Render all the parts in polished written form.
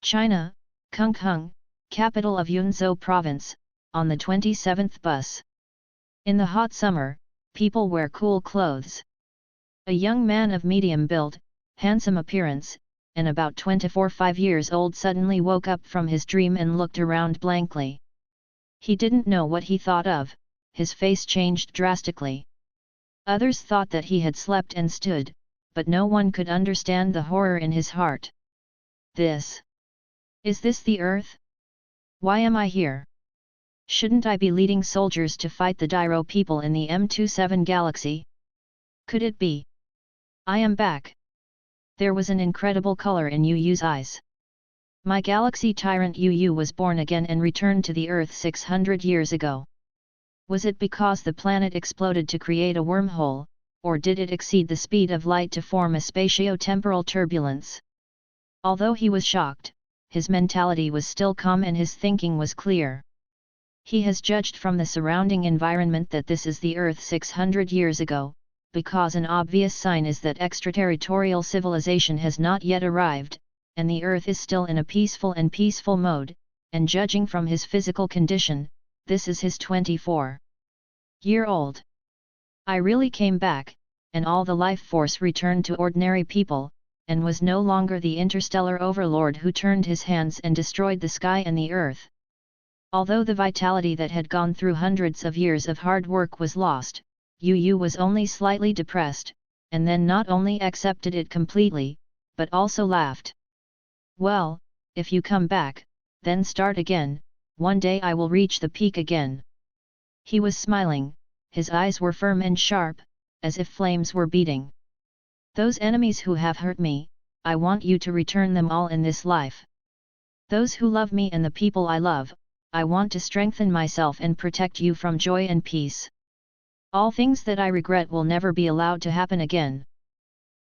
China, Kunkhung, capital of Yunzhou province, on the 27th bus. In the hot summer, people wear cool clothes. A young man of medium build, handsome appearance, and about 24-5 years old suddenly woke up from his dream and looked around blankly. He didn't know what he thought of, his face changed drastically. Others thought that he had slept and stood, but no one could understand the horror in his heart. Is this the Earth? Why am I here? Shouldn't I be leading soldiers to fight the Dairo people in the M27 galaxy? Could it be? I am back. There was an incredible color in Yu Yu's eyes. My galaxy tyrant Yu Yu was born again and returned to the Earth 600 years ago. Was it because the planet exploded to create a wormhole, or did it exceed the speed of light to form a spatio-temporal turbulence? Although he was shocked, his mentality was still calm and his thinking was clear. He has judged from the surrounding environment that this is the Earth 600 years ago, because an obvious sign is that extraterritorial civilization has not yet arrived, and the Earth is still in a peaceful mode, and judging from his physical condition, this is his 24-year-old. I really came back, and all the life force returned to ordinary people, and was no longer the interstellar overlord who turned his hands and destroyed the sky and the earth. Although the vitality that had gone through hundreds of years of hard work was lost, Yu Yu was only slightly depressed, and then not only accepted it completely, but also laughed. Well, if you come back, then start again, one day I will reach the peak again. He was smiling, his eyes were firm and sharp, as if flames were beating. Those enemies who have hurt me, I want you to return them all in this life. Those who love me and the people I love, I want to strengthen myself and protect you from joy and peace. All things that I regret will never be allowed to happen again.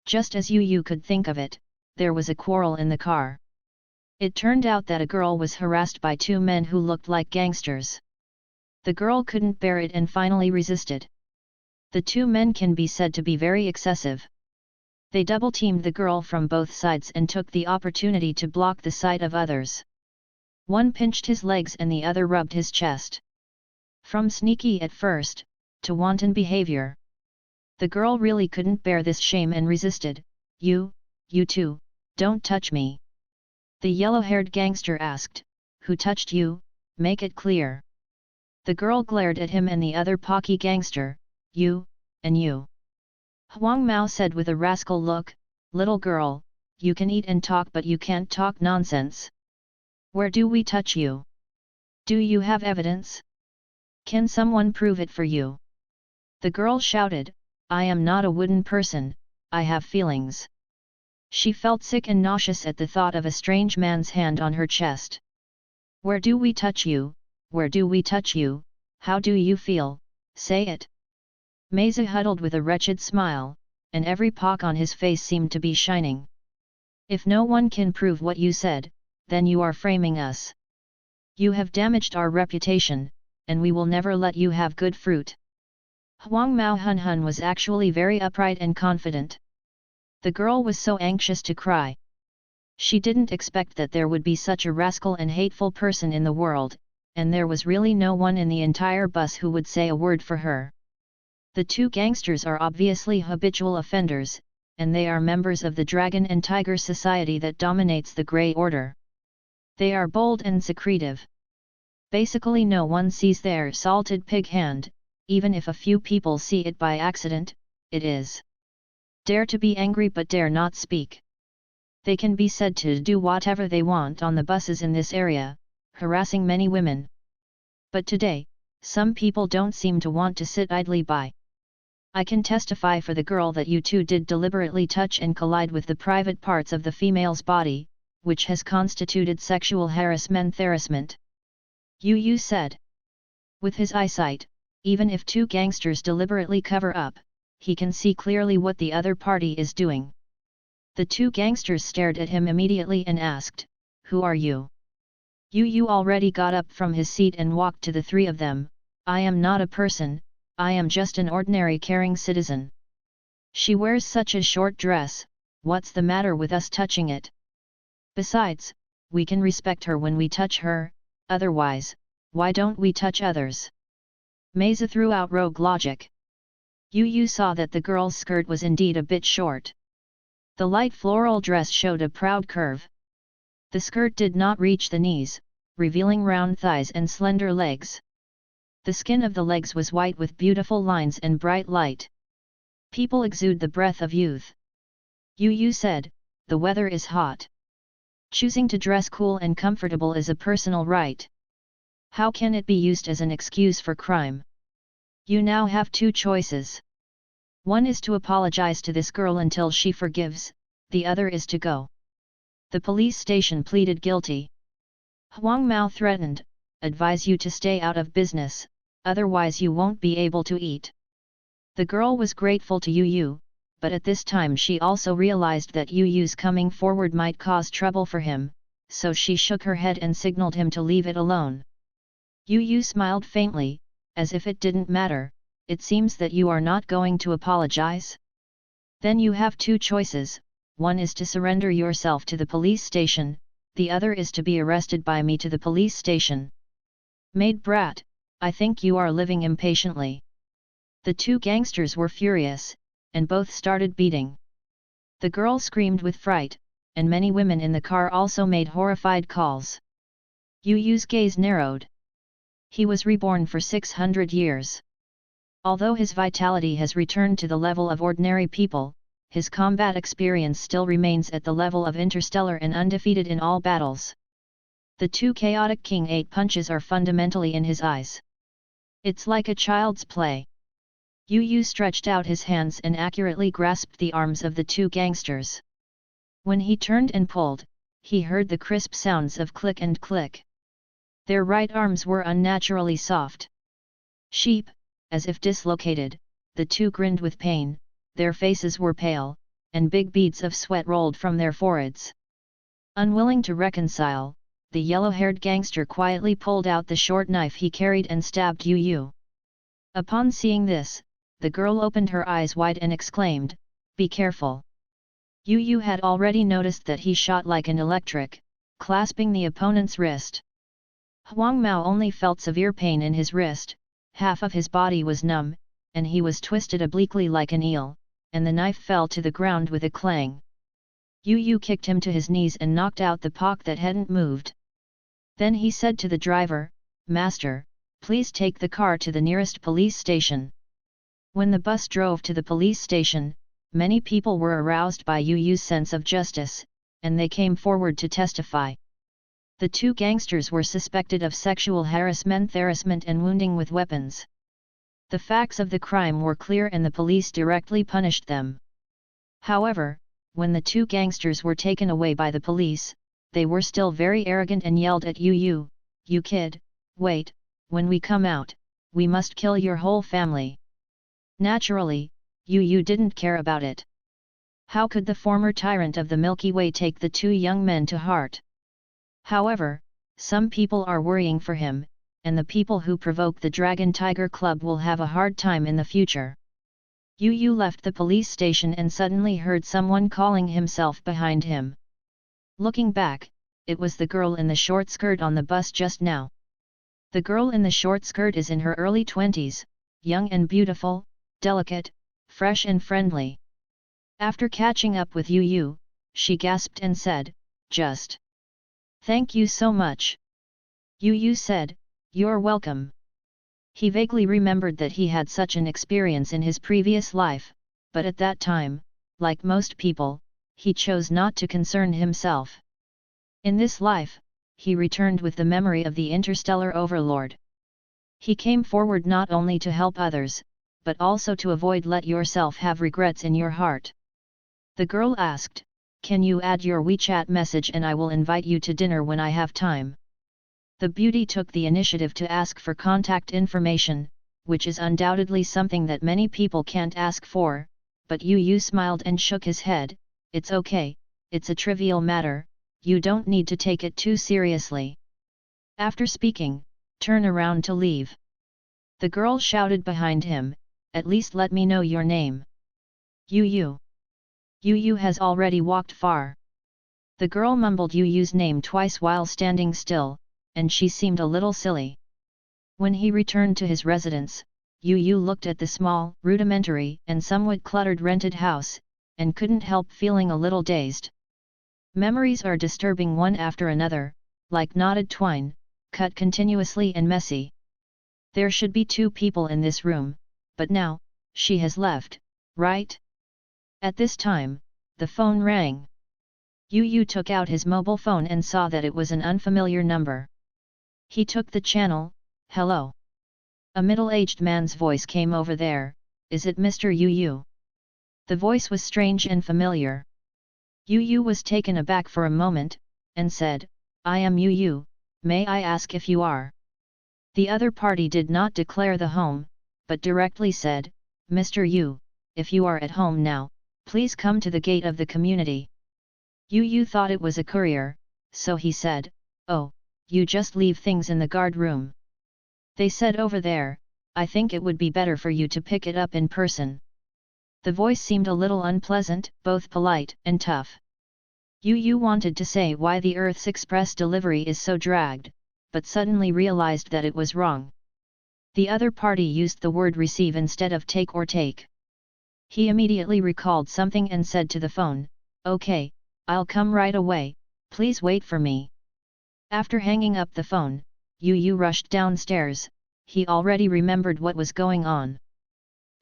Just as Yu Yu could think of it, there was a quarrel in the car. It turned out that a girl was harassed by two men who looked like gangsters. The girl couldn't bear it and finally resisted. The two men can be said to be very excessive. They double-teamed the girl from both sides and took the opportunity to block the sight of others. One pinched his legs and the other rubbed his chest. From sneaky at first, to wanton behavior. The girl really couldn't bear this shame and resisted. You too, don't touch me. The yellow-haired gangster asked, who touched you, make it clear. The girl glared at him and the other pocky gangster, you, and you. Huang Mao said with a rascal look, little girl, you can eat and talk but you can't talk nonsense. Where do we touch you? Do you have evidence? Can someone prove it for you? The girl shouted, I am not a wooden person, I have feelings. She felt sick and nauseous at the thought of a strange man's hand on her chest. Where do we touch you? Where do we touch you? How do you feel? Say it. Meiza huddled with a wretched smile, and every pock on his face seemed to be shining. If no one can prove what you said, then you are framing us. You have damaged our reputation, and we will never let you have good fruit. Huang Mao Hun was actually very upright and confident. The girl was so anxious to cry. She didn't expect that there would be such a rascal and hateful person in the world, and there was really no one in the entire bus who would say a word for her. The two gangsters are obviously habitual offenders, and they are members of the Dragon and Tiger Society that dominates the Grey Order. They are bold and secretive. Basically no one sees their salted pig hand, even if a few people see it by accident, it is. Dare to be angry but dare not speak. They can be said to do whatever they want on the buses in this area, harassing many women. But today, some people don't seem to want to sit idly by. I can testify for the girl that you two did deliberately touch and collide with the private parts of the female's body, which has constituted sexual harassment. Yu Yu said. With his eyesight, even if two gangsters deliberately cover up, he can see clearly what the other party is doing. The two gangsters stared at him immediately and asked, who are you? Yu Yu already got up from his seat and walked to the three of them. I am not a person, I am just an ordinary caring citizen. She wears such a short dress, what's the matter with us touching it? Besides, we can respect her when we touch her, otherwise, why don't we touch others? Meiza threw out rogue logic. Yu saw that the girl's skirt was indeed a bit short. The light floral dress showed a proud curve. The skirt did not reach the knees, revealing round thighs and slender legs. The skin of the legs was white with beautiful lines and bright light. People exude the breath of youth. Yu said, the weather is hot. Choosing to dress cool and comfortable is a personal right. How can it be used as an excuse for crime? You now have two choices. One is to apologize to this girl until she forgives, the other is to go. The police station pleaded guilty. Huang Mao threatened, advise you to stay out of business, otherwise you won't be able to eat. The girl was grateful to Yu, but at this time she also realized that Yu's coming forward might cause trouble for him, so she shook her head and signaled him to leave it alone. Yu smiled faintly, as if it didn't matter. It seems that you are not going to apologize? Then you have two choices, one is to surrender yourself to the police station, the other is to be arrested by me to the police station. Maid brat, I think you are living impatiently. The two gangsters were furious, and both started beating. The girl screamed with fright, and many women in the car also made horrified calls. Yu's gaze narrowed. He was reborn for 600 years. Although his vitality has returned to the level of ordinary people, his combat experience still remains at the level of interstellar and undefeated in all battles. The two chaotic King 8 punches are fundamentally in his eyes. It's like a child's play. Yu stretched out his hands and accurately grasped the arms of the two gangsters. When he turned and pulled, he heard the crisp sounds of click and click. Their right arms were unnaturally soft. Sheep, as if dislocated, the two grinned with pain, their faces were pale, and big beads of sweat rolled from their foreheads. Unwilling to reconcile, the yellow-haired gangster quietly pulled out the short knife he carried and stabbed Yu. Upon seeing this, the girl opened her eyes wide and exclaimed, "Be careful." Yu had already noticed that he shot like an electric, clasping the opponent's wrist. Huang Mao only felt severe pain in his wrist, half of his body was numb, and he was twisted obliquely like an eel, and the knife fell to the ground with a clang. Yu kicked him to his knees and knocked out the pack that hadn't moved. Then he said to the driver, "Master, please take the car to the nearest police station." When the bus drove to the police station, many people were aroused by Yu's sense of justice, and they came forward to testify. The two gangsters were suspected of sexual harassment and wounding with weapons. The facts of the crime were clear and the police directly punished them. However, when the two gangsters were taken away by the police, they were still very arrogant and yelled at Yu, "You kid, wait, when we come out, we must kill your whole family." Naturally, Yu didn't care about it. How could the former tyrant of the Milky Way take the two young men to heart? However, some people are worrying for him, and the people who provoke the Dragon Tiger Club will have a hard time in the future. Yu left the police station and suddenly heard someone calling himself behind him. Looking back, it was the girl in the short skirt on the bus just now. The girl in the short skirt is in her early 20s, young and beautiful, delicate, fresh and friendly. After catching up with Yu, she gasped and said, "Just. Thank you so much." Yu said, "You're welcome." He vaguely remembered that he had such an experience in his previous life, but at that time, like most people, he chose not to concern himself. In this life, he returned with the memory of the interstellar overlord. He came forward not only to help others, but also to avoid let yourself have regrets in your heart. The girl asked, "Can you add your WeChat message and I will invite you to dinner when I have time?" The beauty took the initiative to ask for contact information, which is undoubtedly something that many people can't ask for, but Yu smiled and shook his head, "It's okay, it's a trivial matter, you don't need to take it too seriously." After speaking, turn around to leave. The girl shouted behind him, "At least let me know your name." Yu has already walked far. The girl mumbled Yu Yu's name twice while standing still, and she seemed a little silly. When he returned to his residence, Yu Yu looked at the small, rudimentary and somewhat cluttered rented house, and couldn't help feeling a little dazed. Memories are disturbing one after another, like knotted twine, cut continuously and messy. There should be 2 people in this room, but now, she has left, right? At this time, the phone rang. Yu Yu took out his mobile phone and saw that it was an unfamiliar number. He took the channel. Hello. A middle-aged man's voice came over there. Is it Mr. Yu Yu? The voice was strange and familiar. Yu Yu was taken aback for a moment, and said, I am Yu Yu, may I ask if you are? The other party did not declare the home, but directly said, Mr. Yu, if you are at home now, please come to the gate of the community. Yu Yu thought it was a courier, so he said, oh, you just leave things in the guard room. They said over there, I think it would be better for you to pick it up in person. The voice seemed a little unpleasant, both polite and tough. Yu Yu wanted to say why the Earth's express delivery is so dragged, but suddenly realized that it was wrong. The other party used the word receive instead of take or take. He immediately recalled something and said to the phone, okay, I'll come right away, please wait for me. After hanging up the phone, Yu Yu rushed downstairs. He already remembered what was going on.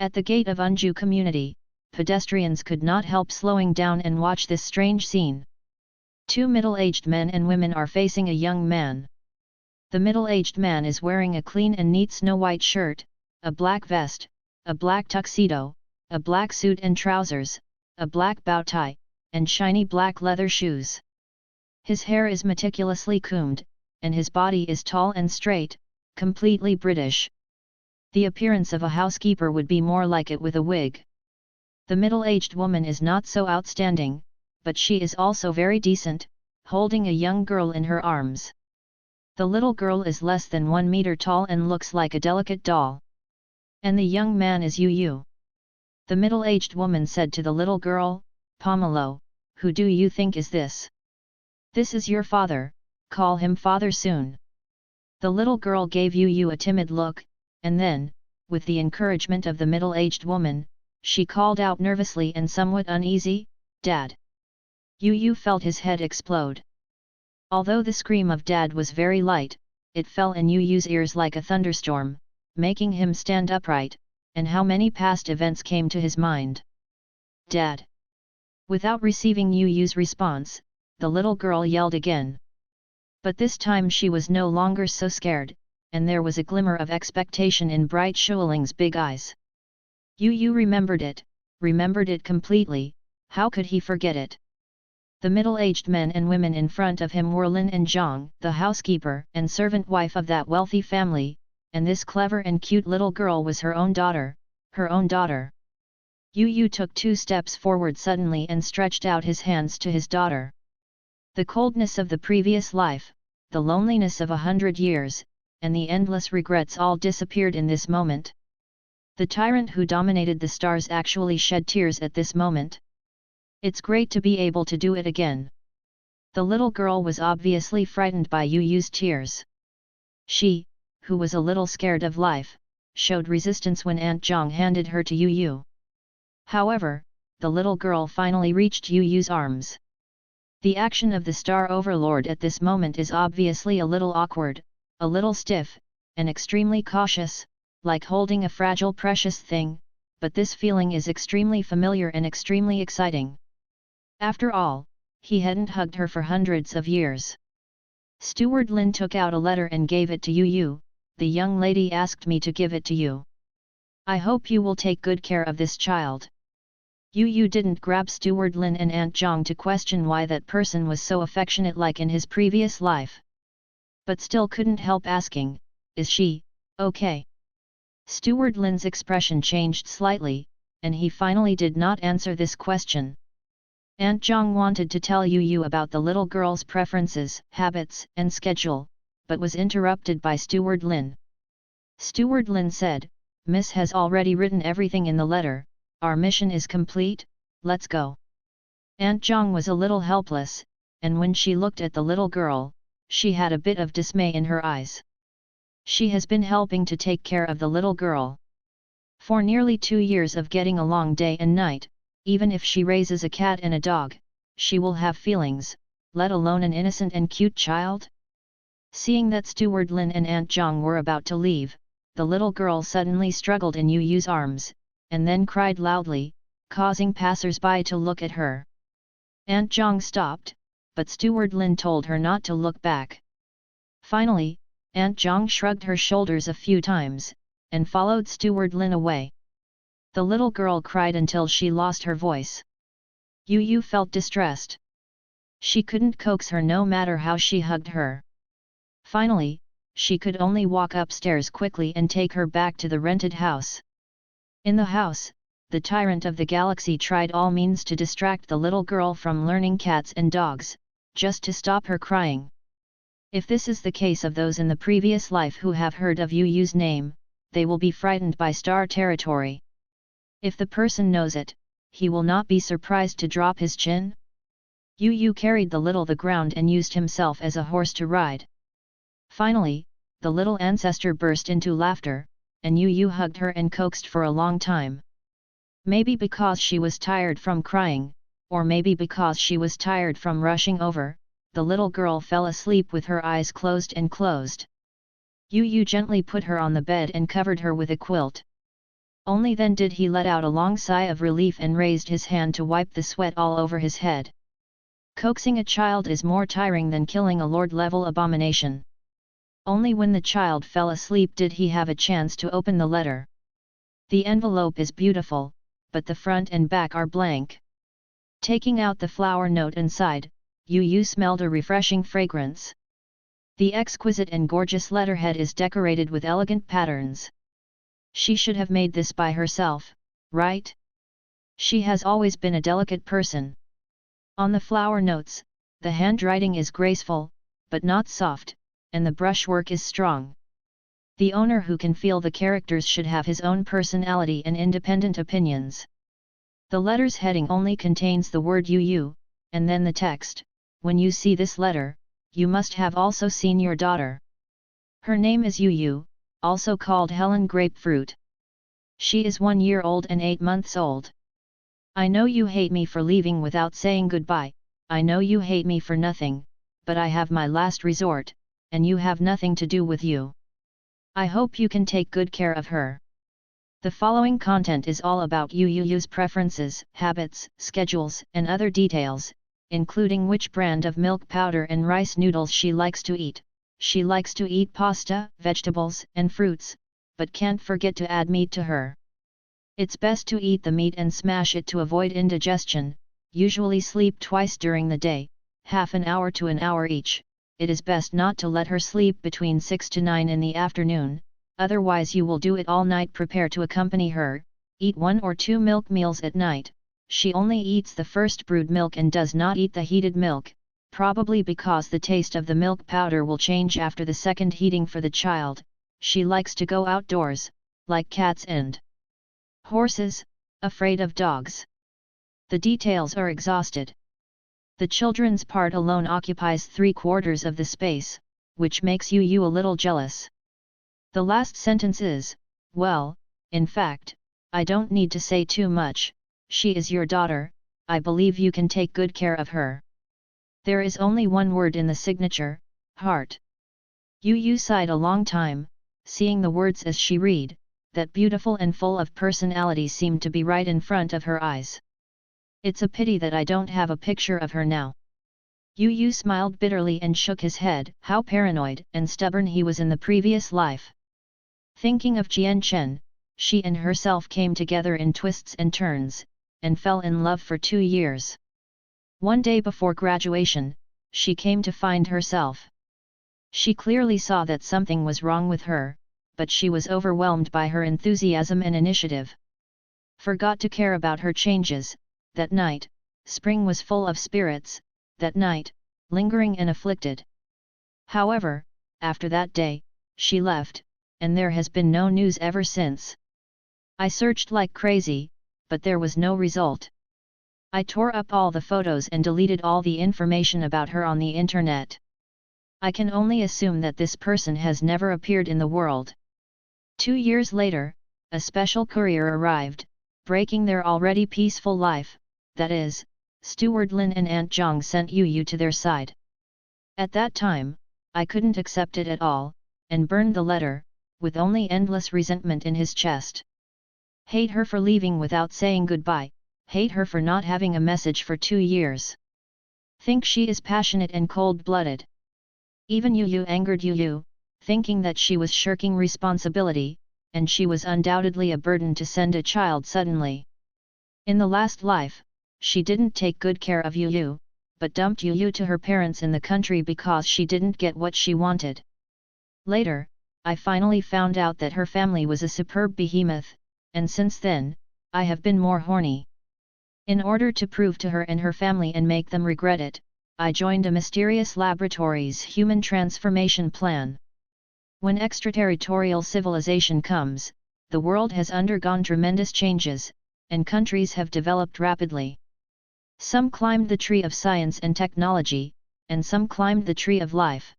At the gate of Unju community, pedestrians could not help slowing down and watch this strange scene. 2 middle-aged men and women are facing a young man. The middle-aged man is wearing a clean and neat snow-white shirt, a black vest, a black tuxedo, a black suit and trousers, a black bow tie, and shiny black leather shoes. His hair is meticulously combed, and his body is tall and straight, completely British. The appearance of a housekeeper would be more like it with a wig. The middle-aged woman is not so outstanding, but she is also very decent, holding a young girl in her arms. The little girl is less than 1 meter tall and looks like a delicate doll. And the young man is Yu Yu. The middle-aged woman said to the little girl, Pomelo, who do you think is this? This is your father, call him father soon. The little girl gave Yu Yu a timid look, and then, with the encouragement of the middle-aged woman, she called out nervously and somewhat uneasy, Dad. Yu Yu felt his head explode. Although the scream of Dad was very light, it fell in Yu Yu's ears like a thunderstorm, making him stand upright, and how many past events came to his mind. Dad. Without receiving Yu Yu's response, the little girl yelled again. But this time she was no longer so scared, and there was a glimmer of expectation in bright Shuoling's big eyes. Yu Yu remembered it completely. How could he forget it? The middle-aged men and women in front of him were Lin and Zhang, the housekeeper and servant wife of that wealthy family, and this clever and cute little girl was her own daughter, Yu Yu took 2 steps forward suddenly and stretched out his hands to his daughter. The coldness of the previous life, the loneliness of 100 years, and the endless regrets all disappeared in this moment. The tyrant who dominated the stars actually shed tears at this moment. It's great to be able to do it again. The little girl was obviously frightened by Yu Yu's tears. She, who was a little scared of life, showed resistance when Aunt Zhang handed her to Yu Yu. However, the little girl finally reached Yu Yu's arms. The action of the Star Overlord at this moment is obviously a little awkward, a little stiff, and extremely cautious, like holding a fragile precious thing, but this feeling is extremely familiar and extremely exciting. After all, he hadn't hugged her for hundreds of years. Steward Lin took out a letter and gave it to Yu Yu. The young lady asked me to give it to you. I hope you will take good care of this child. Yu Yu didn't grab Steward Lin and Aunt Zhang to question why that person was so affectionate like in his previous life. But still couldn't help asking, is she okay? Steward Lin's expression changed slightly, and he finally did not answer this question. Aunt Zhang wanted to tell Yu Yu about the little girl's preferences, habits, and schedule, but was interrupted by Steward Lin. Steward Lin said, Miss has already written everything in the letter, our mission is complete, let's go. Aunt Zhang was a little helpless, and when she looked at the little girl, she had a bit of dismay in her eyes. She has been helping to take care of the little girl for nearly 2 years of getting along day and night. Even if she raises a cat and a dog, she will have feelings, let alone an innocent and cute child. Seeing that Steward Lin and Aunt Zhang were about to leave, the little girl suddenly struggled in Yu Yu's arms, and then cried loudly, causing passers-by to look at her. Aunt Zhang stopped, but Steward Lin told her not to look back. Finally, Aunt Zhang shrugged her shoulders a few times, and followed Steward Lin away. The little girl cried until she lost her voice. Yu Yu felt distressed. She couldn't coax her no matter how she hugged her. Finally, she could only walk upstairs quickly and take her back to the rented house. In the house, the tyrant of the galaxy tried all means to distract the little girl from learning cats and dogs, just to stop her crying. If this is the case of those in the previous life who have heard of Yu Yu's name, they will be frightened by star territory. If the person knows it, he will not be surprised to drop his chin. Yu Yu carried the little the ground and used himself as a horse to ride. Finally, the little ancestor burst into laughter, and Yu Yu hugged her and coaxed for a long time. Maybe because she was tired from crying, or maybe because she was tired from rushing over, the little girl fell asleep with her eyes closed and closed. Yu Yu gently put her on the bed and covered her with a quilt. Only then did he let out a long sigh of relief and raised his hand to wipe the sweat all over his head. Coaxing a child is more tiring than killing a lord-level abomination. Only when the child fell asleep did he have a chance to open the letter. The envelope is beautiful, but the front and back are blank. Taking out the flower note inside, Yu Yu smelled a refreshing fragrance. The exquisite and gorgeous letterhead is decorated with elegant patterns. She should have made this by herself, right? She has always been a delicate person. On the flower notes, the handwriting is graceful, but not soft, and the brushwork is strong. The owner who can feel the characters should have his own personality and independent opinions. The letter's heading only contains the word Yu Yu, and then the text, "When you see this letter, you must have also seen your daughter. Her name is Yu Yu, also called Helen Grapefruit. She is 1 year old and 8 months old. I know you hate me for leaving without saying goodbye, I know you hate me for nothing, but I have my last resort, and you have nothing to do with you. I hope you can take good care of her." The following content is all about Yu Yu's preferences, habits, schedules, and other details, including which brand of milk powder and rice noodles she likes to eat. She likes to eat pasta, vegetables, and fruits, but can't forget to add meat to her. It's best to eat the meat and smash it to avoid indigestion, usually sleep twice during the day, half an hour to an hour each. It is best not to let her sleep between 6 to 9 in the afternoon, otherwise you will do it all night. Prepare to accompany her, eat 1 or 2 milk meals at night. She only eats the first brewed milk and does not eat the heated milk, probably because the taste of the milk powder will change after the second heating for the child. She likes to go outdoors, like cats and horses, afraid of dogs. The details are exhausted. The children's part alone occupies 3/4 of the space, which makes Yu Yu a little jealous. The last sentence is, well, in fact, I don't need to say too much, she is your daughter, I believe you can take good care of her. There is only one word in the signature, heart. Yu Yu sighed a long time, seeing the words as she read, that beautiful and full of personality seemed to be right in front of her eyes. It's a pity that I don't have a picture of her now. Yu Yu smiled bitterly and shook his head. How paranoid and stubborn he was in the previous life. Thinking of Jian Chen, she and herself came together in twists and turns, and fell in love for 2 years. One day before graduation, she came to find herself. She clearly saw that something was wrong with her, but she was overwhelmed by her enthusiasm and initiative. Forgot to care about her changes. That night, Spring was full of spirits, that night, lingering and afflicted. However, after that day, she left, and there has been no news ever since. I searched like crazy, but there was no result. I tore up all the photos and deleted all the information about her on the internet. I can only assume that this person has never appeared in the world. 2 years later, a special courier arrived, breaking their already peaceful life, that is, Steward Lin and Aunt Zhang sent Yu to their side. At that time, I couldn't accept it at all, and burned the letter, with only endless resentment in his chest. Hate her for leaving without saying goodbye, hate her for not having a message for 2 years. Think she is passionate and cold-blooded. Even Yu angered Yu, thinking that she was shirking responsibility, and she was undoubtedly a burden to send a child suddenly. In the last life, she didn't take good care of Yu, but dumped Yu to her parents in the country because she didn't get what she wanted. Later, I finally found out that her family was a superb behemoth, and since then, I have been more horny. In order to prove to her and her family and make them regret it, I joined a mysterious laboratory's human transformation plan. When extraterritorial civilization comes, the world has undergone tremendous changes, and countries have developed rapidly. Some climbed the tree of science and technology, and some climbed the tree of life.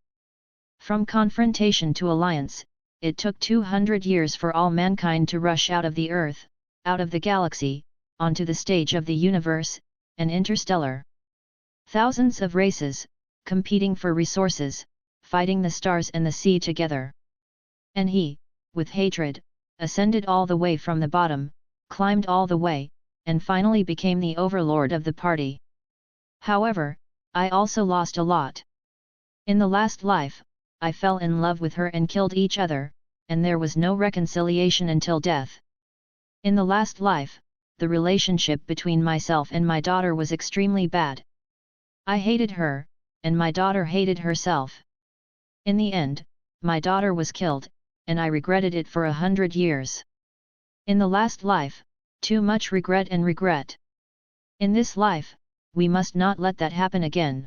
From confrontation to alliance, it took 200 years for all mankind to rush out of the Earth, out of the galaxy, onto the stage of the universe, and interstellar. Thousands of races, competing for resources, fighting the stars and the sea together. And he, with hatred, ascended all the way from the bottom, climbed all the way, and finally became the overlord of the party. However, I also lost a lot. In the last life, I fell in love with her and killed each other, and there was no reconciliation until death. In the last life, the relationship between myself and my daughter was extremely bad. I hated her, and my daughter hated herself. In the end, my daughter was killed, and I regretted it for 100 years. In the last life, too much regret and regret. In this life, we must not let that happen again.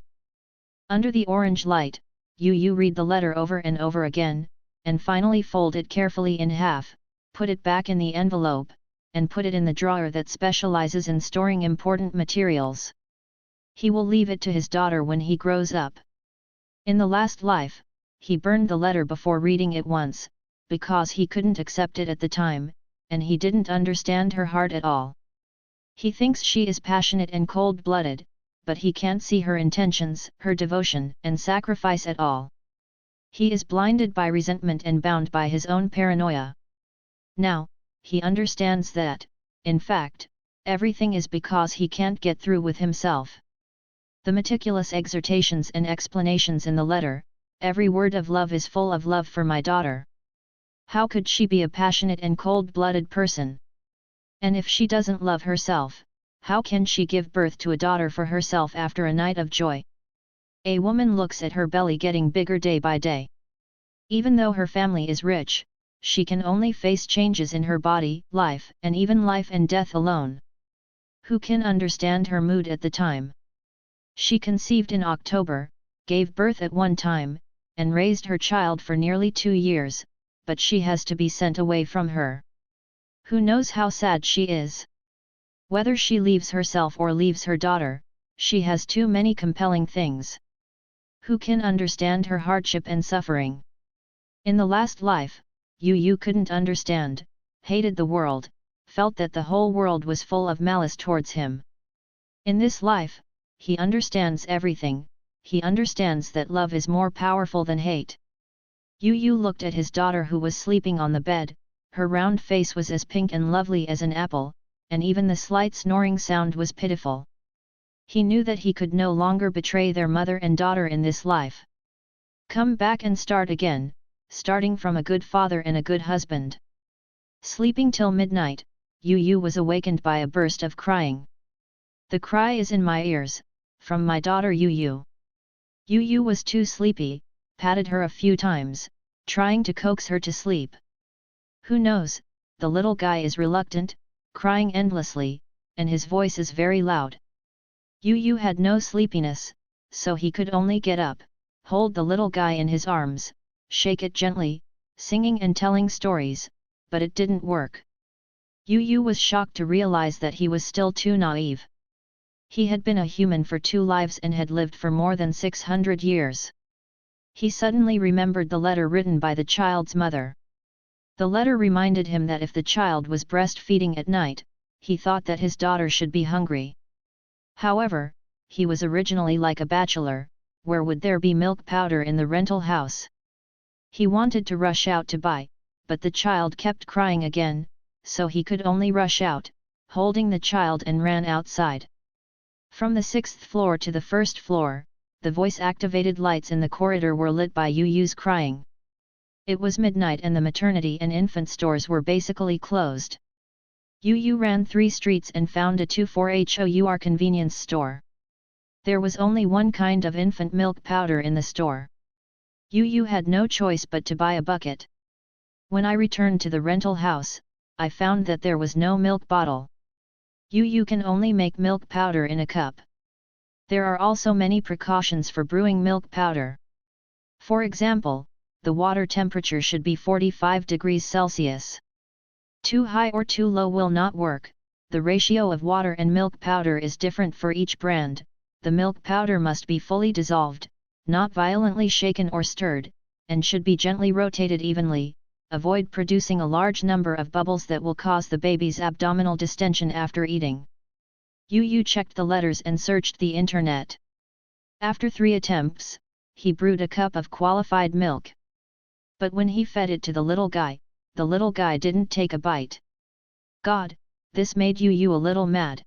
Under the orange light, you read the letter over and over again, and finally fold it carefully in half, put it back in the envelope, and put it in the drawer that specializes in storing important materials. He will leave it to his daughter when he grows up. In the last life, he burned the letter before reading it once, because he couldn't accept it at the time, and he didn't understand her heart at all. He thinks she is passionate and cold-blooded, but he can't see her intentions, her devotion and sacrifice at all. He is blinded by resentment and bound by his own paranoia. Now, he understands that, in fact, everything is because he can't get through with himself. The meticulous exhortations and explanations in the letter, every word of love is full of love for my daughter. How could she be a passionate and cold-blooded person? And if she doesn't love herself, how can she give birth to a daughter for herself after a night of joy? A woman looks at her belly getting bigger day by day. Even though her family is rich, she can only face changes in her body, life, and even life and death alone. Who can understand her mood at the time? She conceived in October, gave birth at one time, and raised her child for nearly 2 years, but she has to be sent away from her. Who knows how sad she is? Whether she leaves herself or leaves her daughter, she has too many compelling things. Who can understand her hardship and suffering? In the last life, you couldn't understand, hated the world, felt that the whole world was full of malice towards him. In this life, he understands everything, he understands that love is more powerful than hate. Yu looked at his daughter who was sleeping on the bed, her round face was as pink and lovely as an apple, and even the slight snoring sound was pitiful. He knew that he could no longer betray their mother and daughter in this life. Come back and start again, starting from a good father and a good husband. Sleeping till midnight, Yu was awakened by a burst of crying. The cry is in my ears, from my daughter Yu. Yu was too sleepy, patted her a few times, trying to coax her to sleep. Who knows, the little guy is reluctant, crying endlessly, and his voice is very loud. Yu had no sleepiness, so he could only get up, hold the little guy in his arms, shake it gently, singing and telling stories, but it didn't work. Yu was shocked to realize that he was still too naive. He had been a human for 2 lives and had lived for more than 600 years. He suddenly remembered the letter written by the child's mother. The letter reminded him that if the child was breastfeeding at night, he thought that his daughter should be hungry. However, he was originally like a bachelor, where would there be milk powder in the rental house? He wanted to rush out to buy, but the child kept crying again, so he could only rush out, holding the child, and ran outside. From the 6th floor to the 1st floor, the voice-activated lights in the corridor were lit by Yu's crying. It was midnight and the maternity and infant stores were basically closed. Yu ran 3 streets and found a 24hour convenience store. There was only one kind of infant milk powder in the store. Yu had no choice but to buy a bucket. When I returned to the rental house, I found that there was no milk bottle. Yu can only make milk powder in a cup. There are also many precautions for brewing milk powder. For example, the water temperature should be 45 degrees Celsius. Too high or too low will not work. The ratio of water and milk powder is different for each brand. The milk powder must be fully dissolved, not violently shaken or stirred, and should be gently rotated evenly. Avoid producing a large number of bubbles that will cause the baby's abdominal distension after eating. Yu checked the letters and searched the internet. After 3 attempts, he brewed a cup of qualified milk. But when he fed it to the little guy didn't take a bite. God, this made Yu a little mad.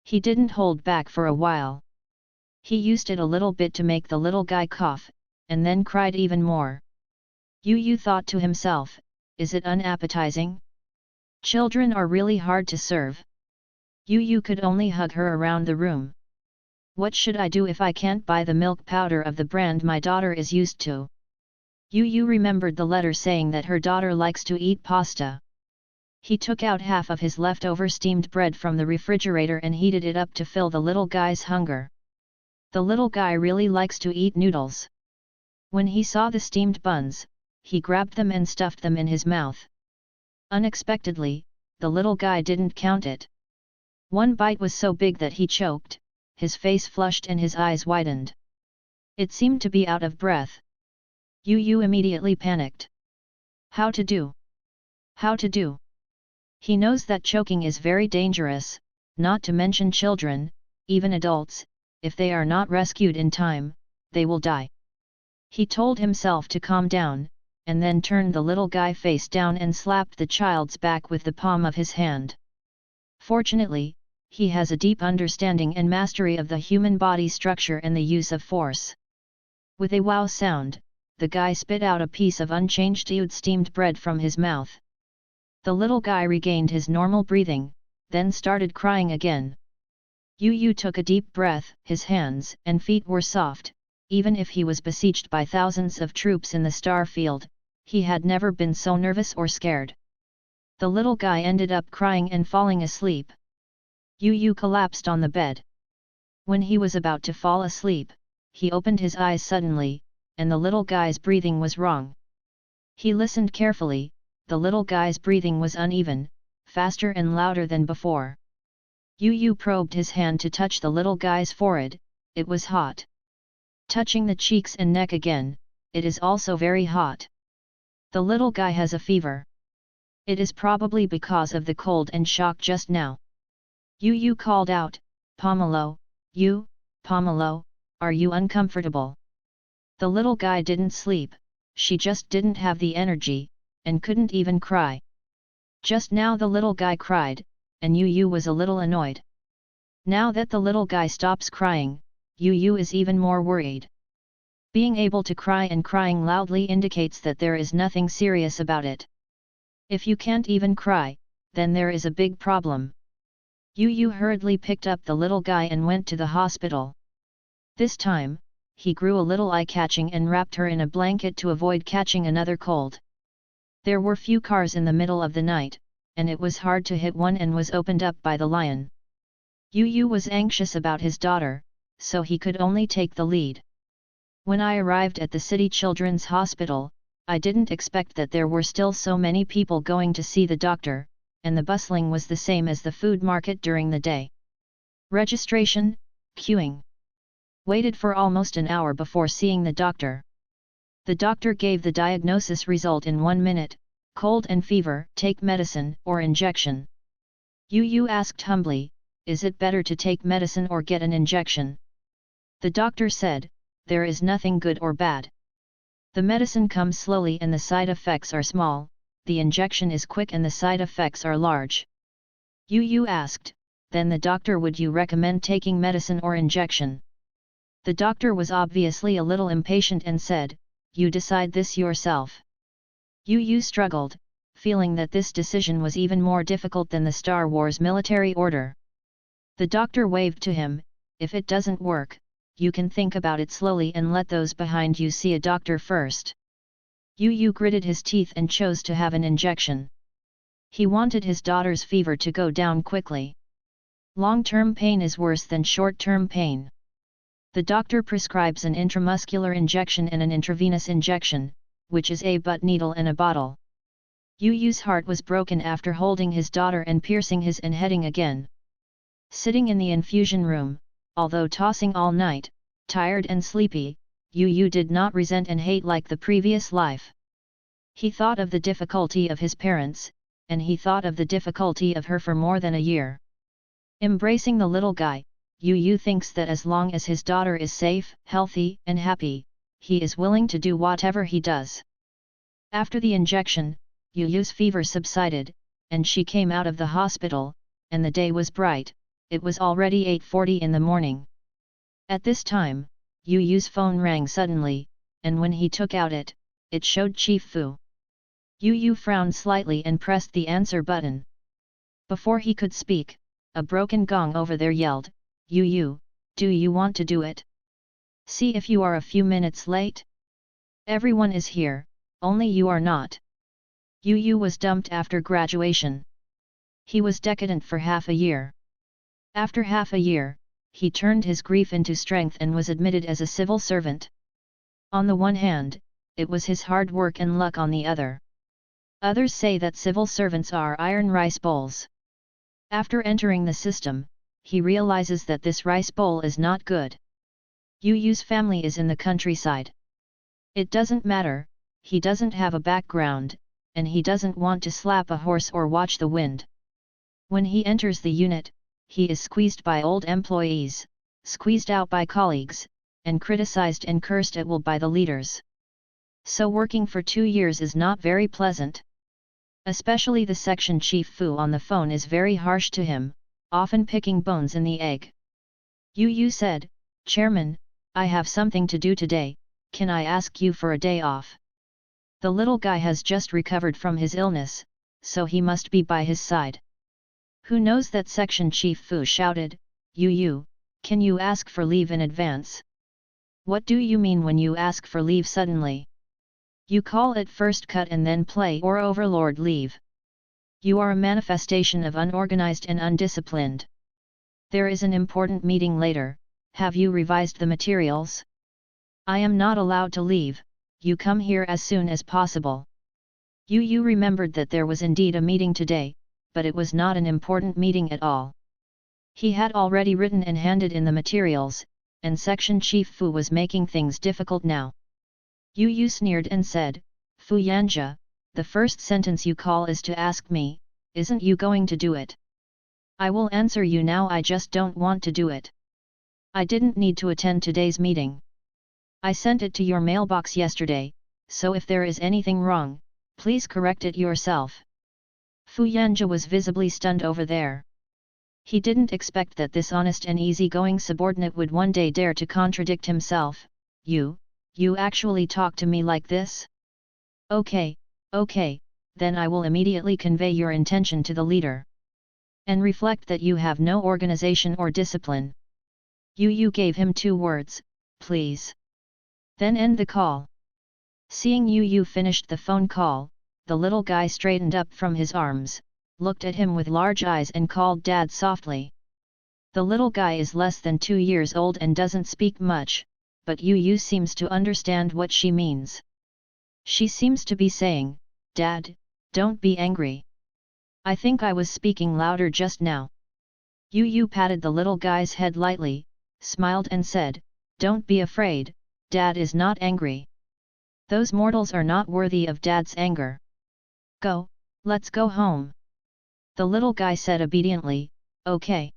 He didn't hold back for a while. He used it a little bit to make the little guy cough, and then cried even more. Yu thought to himself, is it unappetizing? Children are really hard to serve. Yu could only hug her around the room. What should I do if I can't buy the milk powder of the brand my daughter is used to? Yu remembered the letter saying that her daughter likes to eat pasta. He took out half of his leftover steamed bread from the refrigerator and heated it up to fill the little guy's hunger. The little guy really likes to eat noodles. When he saw the steamed buns, he grabbed them and stuffed them in his mouth. Unexpectedly, the little guy didn't count it. One bite was so big that he choked, his face flushed and his eyes widened. It seemed to be out of breath. Yu immediately panicked. How to do? How to do? He knows that choking is very dangerous, not to mention children, even adults, if they are not rescued in time, they will die. He told himself to calm down, and then turned the little guy face down and slapped the child's back with the palm of his hand. Fortunately, he has a deep understanding and mastery of the human body structure and the use of force. With a wow sound, the guy spit out a piece of unchanged steamed bread from his mouth. The little guy regained his normal breathing, then started crying again. Yu took a deep breath. His hands and feet were soft. Even if he was besieged by thousands of troops in the star field, he had never been so nervous or scared. The little guy ended up crying and falling asleep. Yu collapsed on the bed. When he was about to fall asleep, he opened his eyes suddenly, and the little guy's breathing was wrong. He listened carefully. The little guy's breathing was uneven, faster and louder than before. Yu probed his hand to touch the little guy's forehead. It was hot. Touching the cheeks and neck again, it is also very hot. The little guy has a fever. It is probably because of the cold and shock just now. Yu called out, Pomelo, Pomelo, are you uncomfortable? The little guy didn't sleep, she just didn't have the energy, and couldn't even cry. Just now the little guy cried, and Yu was a little annoyed. Now that the little guy stops crying, Yu is even more worried. Being able to cry and crying loudly indicates that there is nothing serious about it. If you can't even cry, then there is a big problem. Yu hurriedly picked up the little guy and went to the hospital. This time, he grew a little eye-catching and wrapped her in a blanket to avoid catching another cold. There were few cars in the middle of the night, and it was hard to hit one and was opened up by the lion. Yu was anxious about his daughter, so he could only take the lead. When I arrived at the city children's hospital, I didn't expect that there were still so many people going to see the doctor, and the bustling was the same as the food market during the day. Registration, queuing. Waited for almost an hour before seeing the doctor. The doctor gave the diagnosis result in 1 minute: cold and fever, take medicine or injection. Yu asked humbly, is it better to take medicine or get an injection? The doctor said, there is nothing good or bad. The medicine comes slowly and the side effects are small, the injection is quick and the side effects are large. Yu asked, then the doctor, would you recommend taking medicine or injection? The doctor was obviously a little impatient and said, you decide this yourself. Yu struggled, feeling that this decision was even more difficult than the Star Wars military order. The doctor waved to him, if it doesn't work, you can think about it slowly and let those behind you see a doctor first. Yu gritted his teeth and chose to have an injection. He wanted his daughter's fever to go down quickly. Long-term pain is worse than short-term pain. The doctor prescribes an intramuscular injection and an intravenous injection, which is a butt needle and a bottle. Yu's heart was broken after holding his daughter and piercing his and heading again. Sitting in the infusion room, although tossing all night, tired and sleepy, Yu did not resent and hate like the previous life. He thought of the difficulty of his parents, and he thought of the difficulty of her for more than a year. Embracing the little guy, Yu thinks that as long as his daughter is safe, healthy, and happy, he is willing to do whatever he does. After the injection, Yu's fever subsided, and she came out of the hospital, and the day was bright. It was already 8:40 in the morning. At this time, Yu's phone rang suddenly, and when he took out it showed Chief Fu. Yu frowned slightly and pressed the answer button. Before he could speak, a broken gong over there yelled, Yu, do you want to do it? See if you are a few minutes late? Everyone is here, only you are not. Yu was dumped after graduation. He was decadent for half a year. After half a year, he turned his grief into strength and was admitted as a civil servant. On the one hand, it was his hard work and luck on the other. Others say that civil servants are iron rice bowls. After entering the system, he realizes that this rice bowl is not good. Yu's family is in the countryside. It doesn't matter, he doesn't have a background, and he doesn't want to slap a horse or watch the wind. When he enters the unit, he is squeezed by old employees, squeezed out by colleagues, and criticized and cursed at will by the leaders. So working for 2 years is not very pleasant. Especially the section chief Fu on the phone is very harsh to him, often picking bones in the egg. Yu said, Chairman, I have something to do today, can I ask you for a day off? The little guy has just recovered from his illness, so he must be by his side. Who knows that section chief Fu shouted, Yu, can you ask for leave in advance? What do you mean when you ask for leave suddenly? You call it first cut and then play or overlord leave. You are a manifestation of unorganized and undisciplined. There is an important meeting later, have you revised the materials? I am not allowed to leave, you come here as soon as possible. Yu remembered that there was indeed a meeting today, but it was not an important meeting at all. He had already written and handed in the materials, and section chief Fu was making things difficult now. Yu sneered and said, Fu Yanja, the first sentence you call is to ask me, isn't you going to do it? I will answer you now, I just don't want to do it. I didn't need to attend today's meeting. I sent it to your mailbox yesterday, so if there is anything wrong, please correct it yourself. Fu Yanja was visibly stunned over there. He didn't expect that this honest and easygoing subordinate would one day dare to contradict himself. You actually talk to me like this? Okay, then I will immediately convey your intention to the leader. And reflect that you have no organization or discipline. Yu gave him 2 words, please. Then end the call. Seeing Yu finished the phone call, the little guy straightened up from his arms, looked at him with large eyes and called Dad softly. The little guy is less than 2 years old and doesn't speak much, but Yu seems to understand what she means. She seems to be saying, Dad, don't be angry. I think I was speaking louder just now. Yu Yu patted the little guy's head lightly, smiled and said, "Don't be afraid, Dad is not angry. Those mortals are not worthy of Dad's anger. Go, let's go home." The little guy said obediently, "Okay."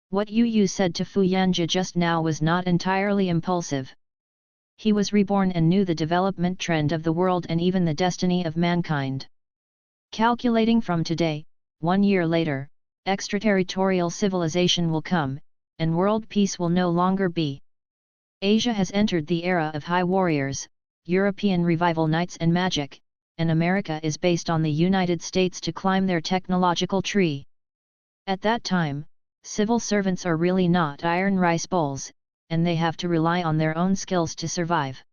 What Yu Yu said to Fu Yanjia just now was not entirely impulsive. He was reborn and knew the development trend of the world and even the destiny of mankind. Calculating from today, 1 year later, extraterritorial civilization will come, and world peace will no longer be. Asia has entered the era of high warriors, European revival knights and magic, and America is based on the United States to climb their technological tree. At that time, civil servants are really not iron rice bowls, and they have to rely on their own skills to survive.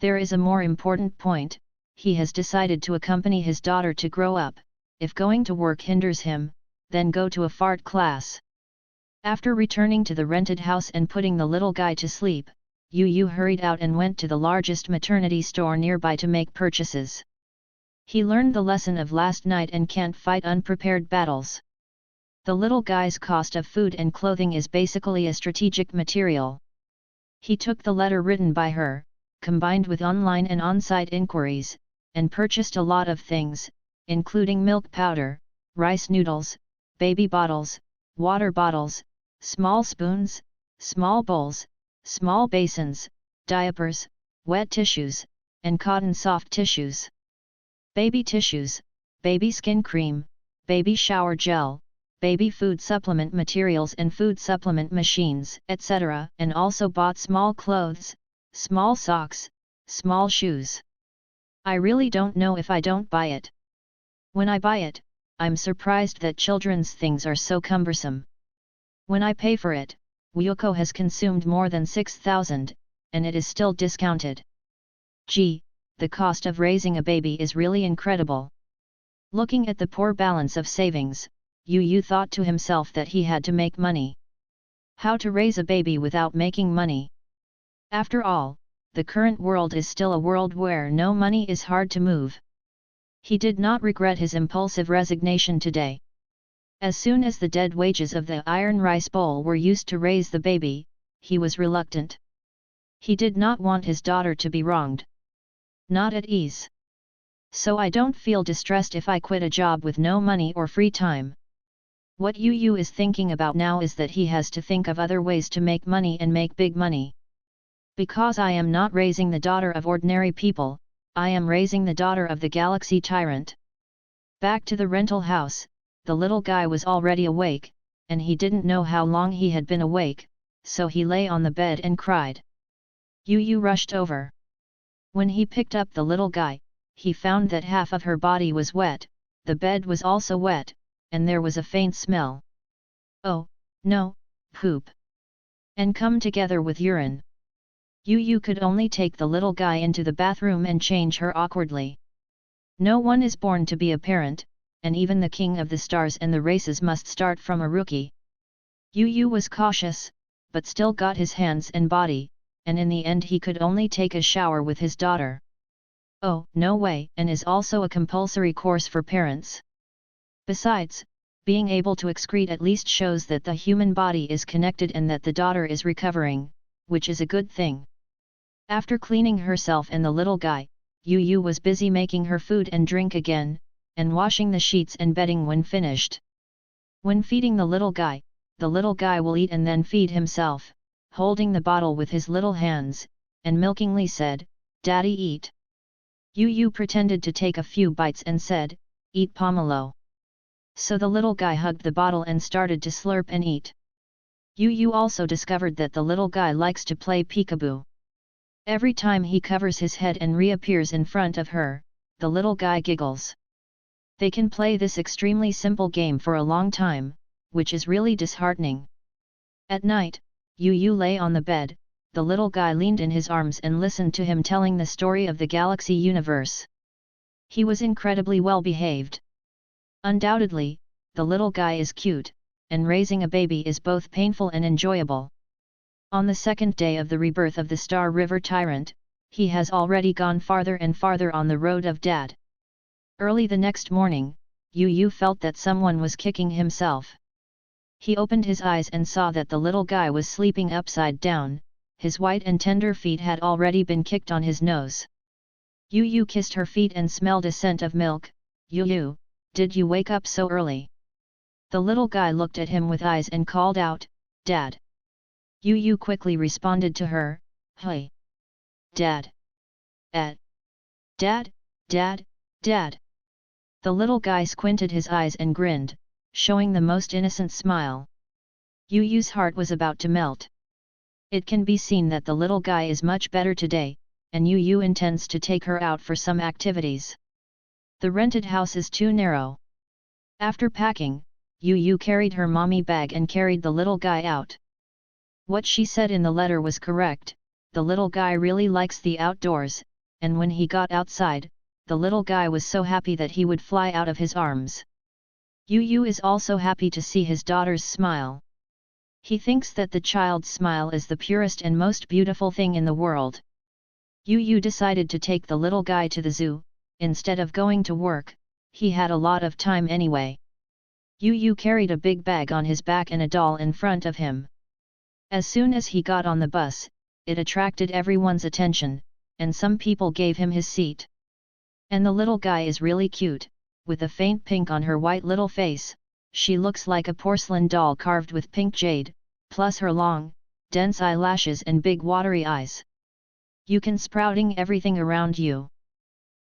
There is a more important point: he has decided to accompany his daughter to grow up. If going to work hinders him, then go to a fart class. After returning to the rented house and putting the little guy to sleep, Yu Yu hurried out and went to the largest maternity store nearby to make purchases. He learned the lesson of last night and can't fight unprepared battles. The little guy's cost of food and clothing is basically a strategic material. He took the letter written by her, combined with online and on-site inquiries, and purchased a lot of things, including milk powder, rice noodles, baby bottles, water bottles, small spoons, small bowls, small basins, diapers, wet tissues, and cotton soft tissues. Baby tissues, baby skin cream, baby shower gel, baby food supplement materials and food supplement machines, etc., and also bought small clothes, small socks, small shoes. I really don't know if I don't buy it. When I buy it, I'm surprised that children's things are so cumbersome. When I pay for it, Wyuko has consumed more than 6,000, and it is still discounted. Gee, the cost of raising a baby is really incredible. Looking at the poor balance of savings, Yu Yu thought to himself that he had to make money. How to raise a baby without making money? After all, the current world is still a world where no money is hard to move. He did not regret his impulsive resignation today. As soon as the dead wages of the iron rice bowl were used to raise the baby, he was reluctant. He did not want his daughter to be wronged. Not at ease. So I don't feel distressed if I quit a job with no money or free time. What Yu Yu is thinking about now is that he has to think of other ways to make money and make big money. Because I am not raising the daughter of ordinary people, I am raising the daughter of the galaxy tyrant. Back to the rental house, the little guy was already awake, and he didn't know how long he had been awake, so he lay on the bed and cried. Yu Yu rushed over. When he picked up the little guy, he found that half of her body was wet, the bed was also wet, and there was a faint smell. Oh, no, poop. And come together with urine. Yu Yu could only take the little guy into the bathroom and change her awkwardly. No one is born to be a parent, and even the king of the stars and the races must start from a rookie. Yu Yu was cautious, but still got his hands and body, and in the end he could only take a shower with his daughter. Oh, no way, and is also a compulsory course for parents. Besides, being able to excrete at least shows that the human body is connected and that the daughter is recovering, which is a good thing. After cleaning herself and the little guy, Yu Yu was busy making her food and drink again, and washing the sheets and bedding when finished. When feeding the little guy will eat and then feed himself, holding the bottle with his little hands, and milkingly said, "Daddy, eat." Yu Yu pretended to take a few bites and said, "Eat pomelo." So the little guy hugged the bottle and started to slurp and eat. Yu Yu also discovered that the little guy likes to play peekaboo. Every time he covers his head and reappears in front of her, the little guy giggles. They can play this extremely simple game for a long time, which is really disheartening. At night, Yu Yu lay on the bed, the little guy leaned in his arms and listened to him telling the story of the galaxy universe. He was incredibly well behaved. Undoubtedly, the little guy is cute, and raising a baby is both painful and enjoyable. On the second day of the rebirth of the Star River Tyrant, he has already gone farther and farther on the road of Dad. Early the next morning, Yu Yu felt that someone was kicking himself. He opened his eyes and saw that the little guy was sleeping upside down, his white and tender feet had already been kicked on his nose. Yu Yu kissed her feet and smelled a scent of milk. Yu Yu, did you wake up so early? The little guy looked at him with eyes and called out, Dad. Yu Yu quickly responded to her, Hey! Dad! Dad! Dad! Dad! The little guy squinted his eyes and grinned, showing the most innocent smile. Yu Yu's heart was about to melt. It can be seen that the little guy is much better today, and Yu Yu intends to take her out for some activities. The rented house is too narrow. After packing, Yu Yu carried her mommy bag and carried the little guy out. What she said in the letter was correct, the little guy really likes the outdoors, and when he got outside, the little guy was so happy that he would fly out of his arms. Yu Yu is also happy to see his daughter's smile. He thinks that the child's smile is the purest and most beautiful thing in the world. Yu Yu decided to take the little guy to the zoo, instead of going to work, he had a lot of time anyway. Yu Yu carried a big bag on his back and a doll in front of him. As soon as he got on the bus, it attracted everyone's attention, and some people gave him his seat. And the little guy is really cute, with a faint pink on her white little face, she looks like a porcelain doll carved with pink jade, plus her long, dense eyelashes and big watery eyes. You can sprouting everything around you.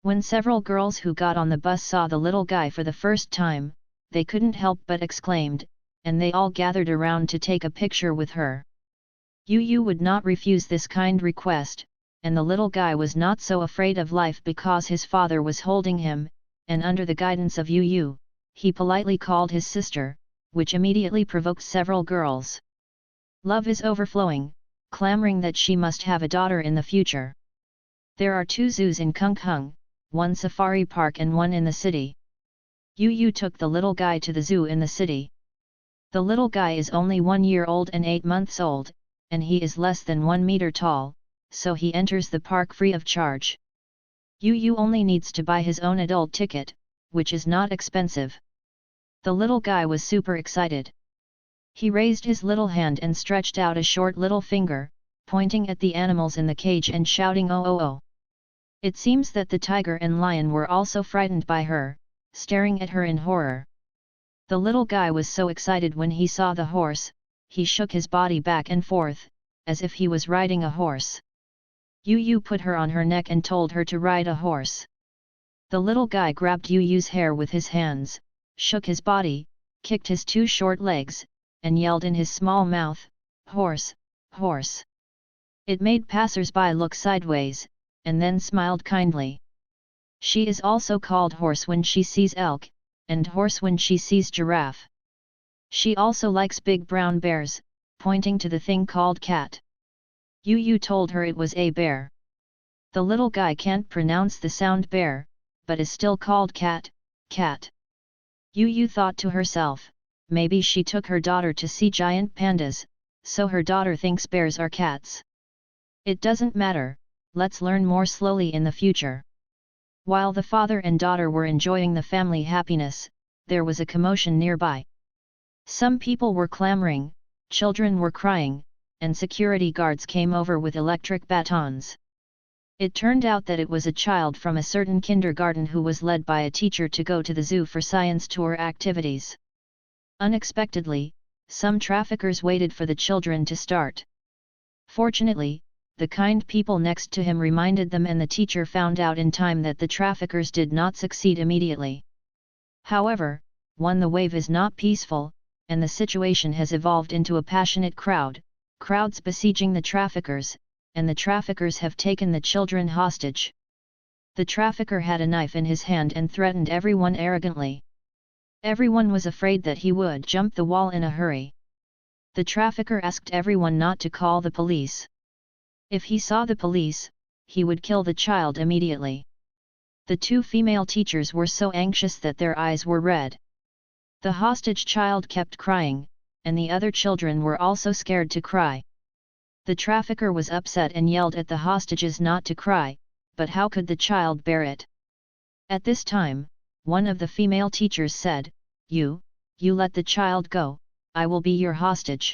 When several girls who got on the bus saw the little guy for the first time, they couldn't help but exclaimed, and they all gathered around to take a picture with her. Yu Yu would not refuse this kind request, and the little guy was not so afraid of life because his father was holding him, and under the guidance of Yu Yu, he politely called his sister, which immediately provoked several girls. Love is overflowing, clamoring that she must have a daughter in the future. There are 2 zoos in Kunkhung, one safari park and one in the city. Yu Yu took the little guy to the zoo in the city. The little guy is only 1 year old and 8 months old, and he is less than 1 meter tall, so he enters the park free of charge. Yu Yu only needs to buy his own adult ticket, which is not expensive. The little guy was super excited. He raised his little hand and stretched out a short little finger, pointing at the animals in the cage and shouting oh oh oh. It seems that the tiger and lion were also frightened by her, staring at her in horror. The little guy was so excited when he saw the horse, he shook his body back and forth, as if he was riding a horse. Yu Yu put her on her neck and told her to ride a horse. The little guy grabbed Yu Yu's hair with his hands, shook his body, kicked his 2 short legs, and yelled in his small mouth, "Horse, horse!" It made passers-by look sideways, and then smiled kindly. She is also called horse when she sees elk, and horse when she sees giraffe. She also likes big brown bears, pointing to the thing called cat. Yu Yu told her it was a bear. The little guy can't pronounce the sound bear, but is still called cat, cat. Yu Yu thought to herself, maybe she took her daughter to see giant pandas, so her daughter thinks bears are cats. It doesn't matter, let's learn more slowly in the future. While the father and daughter were enjoying the family happiness, there was a commotion nearby. Some people were clamoring, children were crying, and security guards came over with electric batons. It turned out that it was a child from a certain kindergarten who was led by a teacher to go to the zoo for science tour activities. Unexpectedly, some traffickers waited for the children to start. Fortunately, the kind people next to him reminded them and the teacher found out in time that the traffickers did not succeed immediately. However, the wave is not peaceful, and the situation has evolved into a passionate crowds besieging the traffickers, and the traffickers have taken the children hostage. The trafficker had a knife in his hand and threatened everyone arrogantly. Everyone was afraid that he would jump the wall in a hurry. The trafficker asked everyone not to call the police. If he saw the police, he would kill the child immediately. The 2 female teachers were so anxious that their eyes were red. The hostage child kept crying, and the other children were also scared to cry. The trafficker was upset and yelled at the hostages not to cry, but how could the child bear it? At this time, one of the female teachers said, You let the child go, I will be your hostage."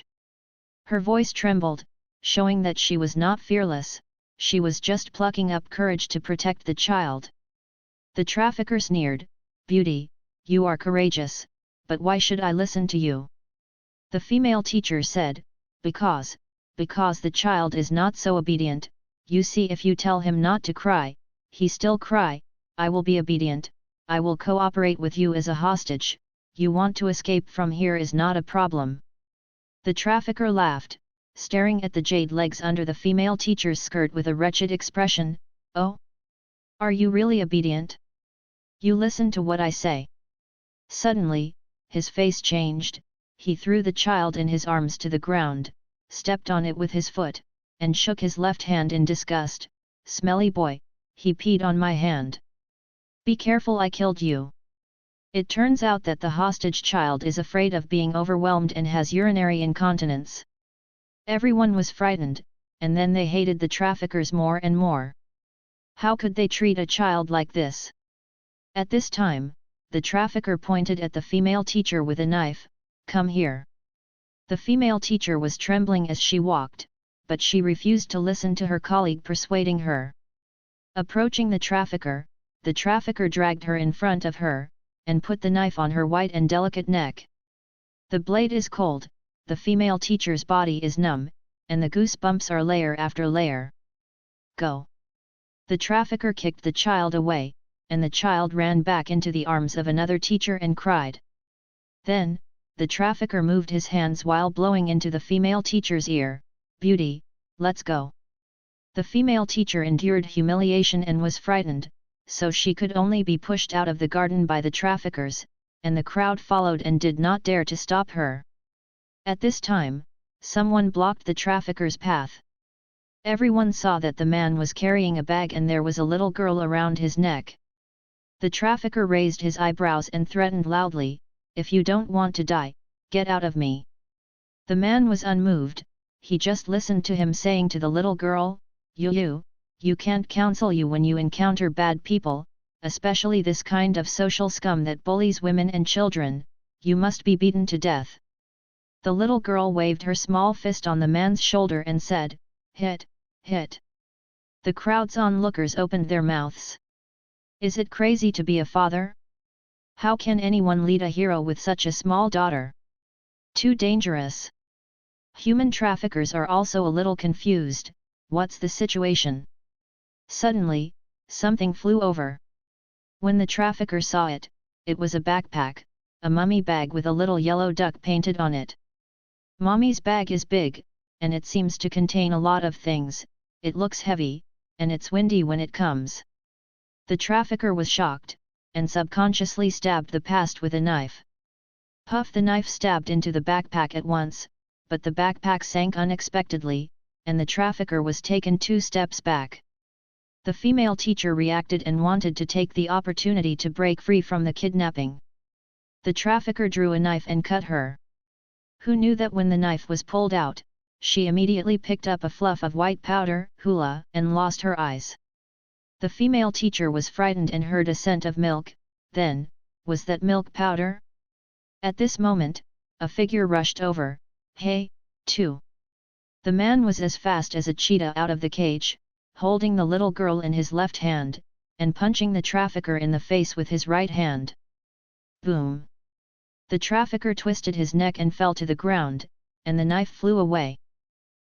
Her voice trembled, showing that she was not fearless, she was just plucking up courage to protect the child. The trafficker sneered, "Beauty, you are courageous, but why should I listen to you?" The female teacher said, Because the child is not so obedient, you see, if you tell him not to cry, he still cry, I will be obedient, I will cooperate with you as a hostage, you want to escape from here is not a problem." The trafficker laughed, staring at the jade legs under the female teacher's skirt with a wretched expression, "Oh? Are you really obedient? You listen to what I say." Suddenly, his face changed, he threw the child in his arms to the ground, stepped on it with his foot, and shook his left hand in disgust, "Smelly boy, he peed on my hand. Be careful, I killed you." It turns out that the hostage child is afraid of being overwhelmed and has urinary incontinence. Everyone was frightened, and then they hated the traffickers more and more. How could they treat a child like this? At this time, the trafficker pointed at the female teacher with a knife, "Come here." The female teacher was trembling as she walked, but she refused to listen to her colleague persuading her. Approaching the trafficker dragged her in front of her, and put the knife on her white and delicate neck. The blade is cold, the female teacher's body is numb, and the goosebumps are layer after layer. "Go!" The trafficker kicked the child away, and the child ran back into the arms of another teacher and cried. Then, the trafficker moved his hands while blowing into the female teacher's ear, "Beauty, let's go." The female teacher endured humiliation and was frightened, so she could only be pushed out of the garden by the traffickers, and the crowd followed and did not dare to stop her. At this time, someone blocked the trafficker's path. Everyone saw that the man was carrying a bag and there was a little girl around his neck. The trafficker raised his eyebrows and threatened loudly, "If you don't want to die, get out of me." The man was unmoved, he just listened to him saying to the little girl, You can't counsel you when you encounter bad people, especially this kind of social scum that bullies women and children, you must be beaten to death." The little girl waved her small fist on the man's shoulder and said, "Hit, hit." The crowd's onlookers opened their mouths. Is it crazy to be a father? How can anyone lead a hero with such a small daughter? Too dangerous. Human traffickers are also a little confused, what's the situation? Suddenly, something flew over. When the trafficker saw it, it was a backpack, a mummy bag with a little yellow duck painted on it. Mommy's bag is big, and it seems to contain a lot of things, it looks heavy, and it's windy when it comes. The trafficker was shocked, and subconsciously stabbed the past with a knife. Puff! The knife stabbed into the backpack at once, but the backpack sank unexpectedly, and the trafficker was taken 2 steps back. The female teacher reacted and wanted to take the opportunity to break free from the kidnapping. The trafficker drew a knife and cut her. Who knew that when the knife was pulled out, she immediately picked up a fluff of white powder, hula, and lost her eyes. The female teacher was frightened and heard a scent of milk, then, was that milk powder? At this moment, a figure rushed over, "Hey, too!" The man was as fast as a cheetah out of the cage, holding the little girl in his left hand, and punching the trafficker in the face with his right hand. Boom! The trafficker twisted his neck and fell to the ground, and the knife flew away.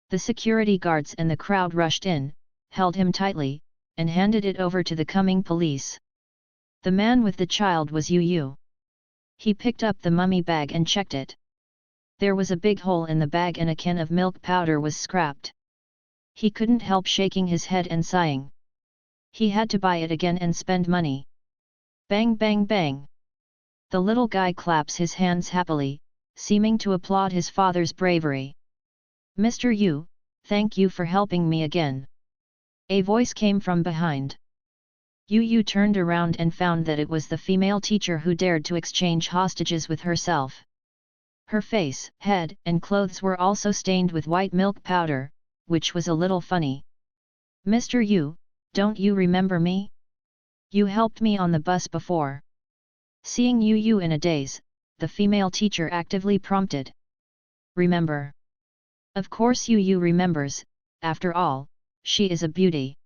The security guards and the crowd rushed in, held him tightly, and handed it over to the coming police. The man with the child was Yu. He picked up the mummy bag and checked it. There was a big hole in the bag and a can of milk powder was scrapped. He couldn't help shaking his head and sighing. He had to buy it again and spend money. Bang bang bang! The little guy claps his hands happily, seeming to applaud his father's bravery. "Mr. Yu, thank you for helping me again." A voice came from behind. Yu turned around and found that it was the female teacher who dared to exchange hostages with herself. Her face, head, and clothes were also stained with white milk powder, which was a little funny. "Mr. Yu, don't you remember me? You helped me on the bus before." Seeing Yu in a daze, the female teacher actively prompted. remember. Of course Yu remembers, after all, she is a beauty.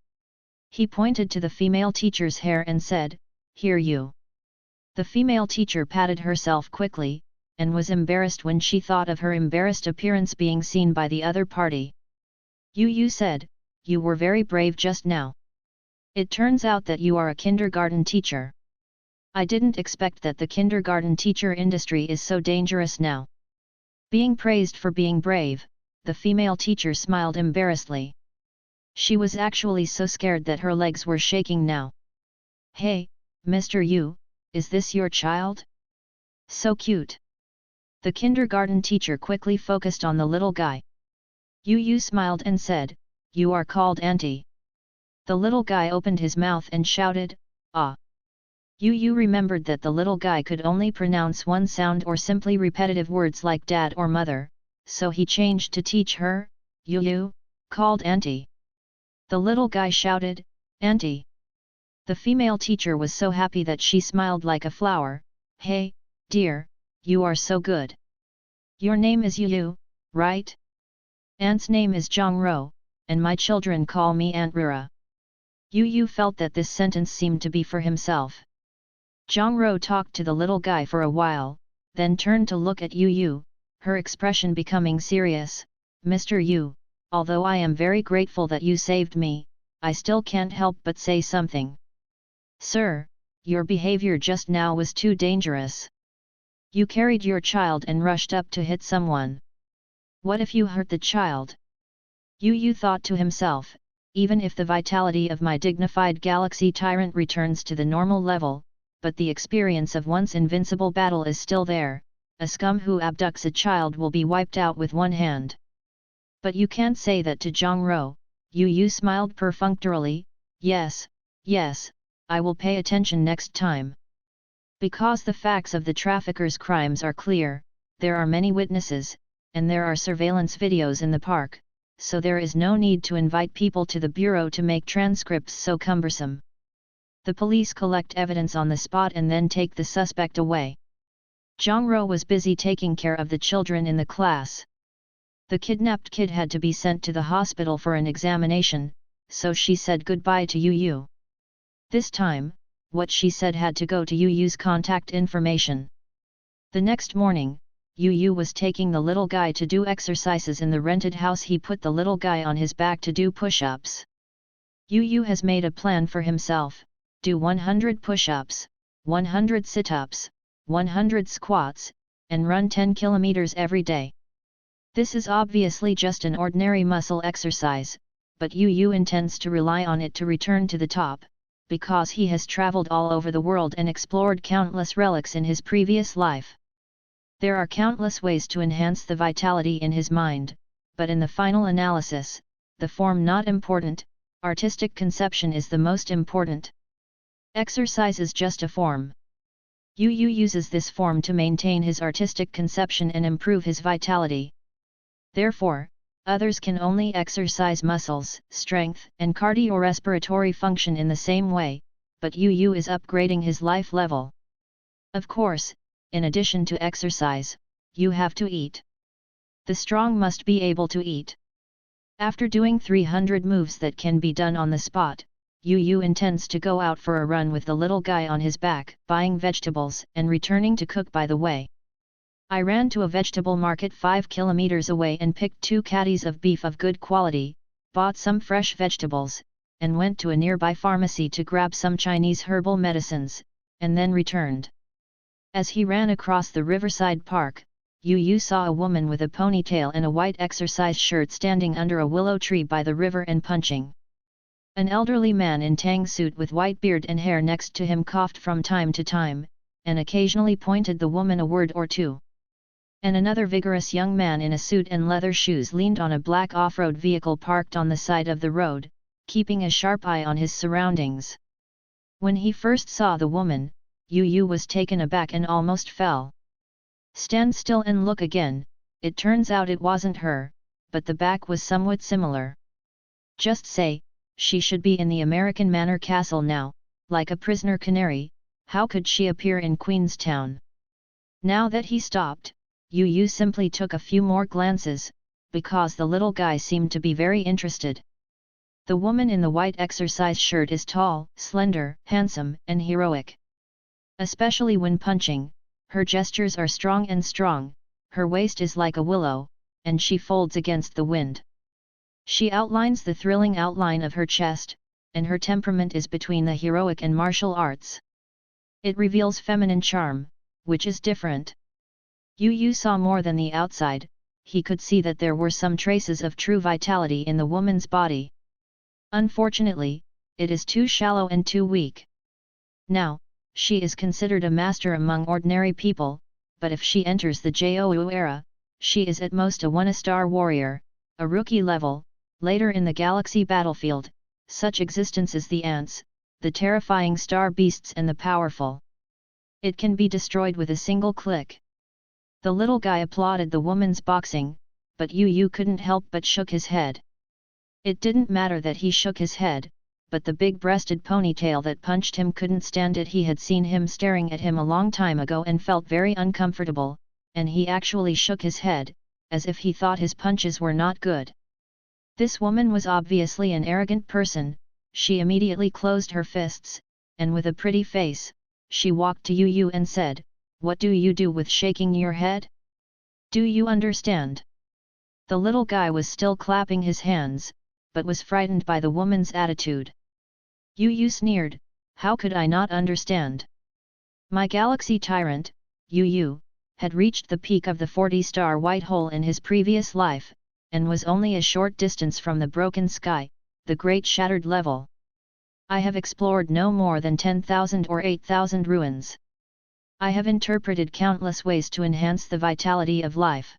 He pointed to the female teacher's hair and said, "Here you." The female teacher patted herself quickly, and was embarrassed when she thought of her embarrassed appearance being seen by the other party. Yu said, "You were very brave just now. It turns out that you are a kindergarten teacher. I didn't expect that the kindergarten teacher industry is so dangerous now." Being praised for being brave, the female teacher smiled embarrassedly. She was actually so scared that her legs were shaking now. "Hey, Mr. Yu, is this your child? So cute." The kindergarten teacher quickly focused on the little guy. Yu smiled and said, "You are called Auntie." The little guy opened his mouth and shouted, "Ah!" Yu remembered that the little guy could only pronounce one sound or simply repetitive words like dad or mother, so he changed to teach her, "Yu, called Auntie." The little guy shouted, "Auntie." The female teacher was so happy that she smiled like a flower. "Hey, dear, you are so good. Your name is Yu, right? Aunt's name is Zhongro, and my children call me Aunt Rura." Yu felt that this sentence seemed to be for himself. Zhongro talked to the little guy for a while, then turned to look at Yu, her expression becoming serious. "Mr. Yu, although I am very grateful that you saved me, I still can't help but say something. Sir, your behavior just now was too dangerous. You carried your child and rushed up to hit someone. What if you hurt the child?" Yu thought to himself, "Even if the vitality of my dignified galaxy tyrant returns to the normal level, but the experience of once invincible battle is still there, a scum who abducts a child will be wiped out with one hand." "But you can't say that to Zhongro." Yu smiled perfunctorily, Yes, I will pay attention next time. Because the facts of the trafficker's crimes are clear, there are many witnesses, and there are surveillance videos in the park, so there is no need to invite people to the bureau to make transcripts so cumbersome. The police collect evidence on the spot and then take the suspect away. Zhongro was busy taking care of the children in the class. The kidnapped kid had to be sent to the hospital for an examination, so she said goodbye to Yu. This time, what she said had to go to Yu's contact information. The next morning, Yu was taking the little guy to do exercises in the rented house. He put the little guy on his back to do push-ups. Yu has made a plan for himself: do 100 push-ups, 100 sit-ups, 100 squats, and run 10 kilometers every day. This is obviously just an ordinary muscle exercise, but Yu intends to rely on it to return to the top, because he has traveled all over the world and explored countless relics in his previous life. There are countless ways to enhance the vitality in his mind, but in the final analysis, the form not important, artistic conception is the most important. Exercise is just a form. Yu uses this form to maintain his artistic conception and improve his vitality. Therefore, others can only exercise muscles, strength, and cardiorespiratory function in the same way, but Yu is upgrading his life level. Of course, in addition to exercise, you have to eat. The strong must be able to eat. After doing 300 moves that can be done on the spot, Yu intends to go out for a run with the little guy on his back, buying vegetables and returning to cook by the way. I ran to a vegetable market 5 kilometers away and picked 2 catties of beef of good quality, bought some fresh vegetables, and went to a nearby pharmacy to grab some Chinese herbal medicines, and then returned. As he ran across the riverside park, Yu saw a woman with a ponytail and a white exercise shirt standing under a willow tree by the river and punching. An elderly man in tang suit with white beard and hair next to him coughed from time to time, and occasionally pointed the woman a word or two. And another vigorous young man in a suit and leather shoes leaned on a black off-road vehicle parked on the side of the road, keeping a sharp eye on his surroundings. When he first saw the woman, Yu was taken aback and almost fell. Stand still and look again. It turns out it wasn't her, but the back was somewhat similar. Just say, she should be in the American Manor Castle now, like a prisoner canary. How could she appear in Queenstown? Now that he stopped, Yu Yu simply took a few more glances, because the little guy seemed to be very interested. The woman in the white exercise shirt is tall, slender, handsome, and heroic. Especially when punching, her gestures are strong, her waist is like a willow, and she folds against the wind. She outlines the thrilling outline of her chest, and her temperament is between the heroic and martial arts. It reveals feminine charm, which is different. Yu Yu saw more than the outside, he could see that there were some traces of true vitality in the woman's body. Unfortunately, it is too shallow and too weak. Now, she is considered a master among ordinary people, but if she enters the Jou era, she is at most a one-star warrior, a rookie level. Later in the galaxy battlefield, such existence as the ants, the terrifying star beasts and the powerful. It can be destroyed with a single click. The little guy applauded the woman's boxing, but Yu Yu couldn't help but shook his head. It didn't matter that he shook his head, but the big-breasted ponytail that punched him couldn't stand it. He had seen him staring at him a long time ago and felt very uncomfortable, and he actually shook his head, as if he thought his punches were not good. This woman was obviously an arrogant person. She immediately closed her fists, and with a pretty face, she walked to Yu Yu and said, "What do you do with shaking your head? Do you understand?" The little guy was still clapping his hands, but was frightened by the woman's attitude. Yu Yu sneered, "How could I not understand? My galaxy tyrant, Yu Yu, had reached the peak of the 40-star white hole in his previous life, and was only a short distance from the broken sky, the great shattered level. I have explored no more than 10,000 or 8,000 ruins. I have interpreted countless ways to enhance the vitality of life.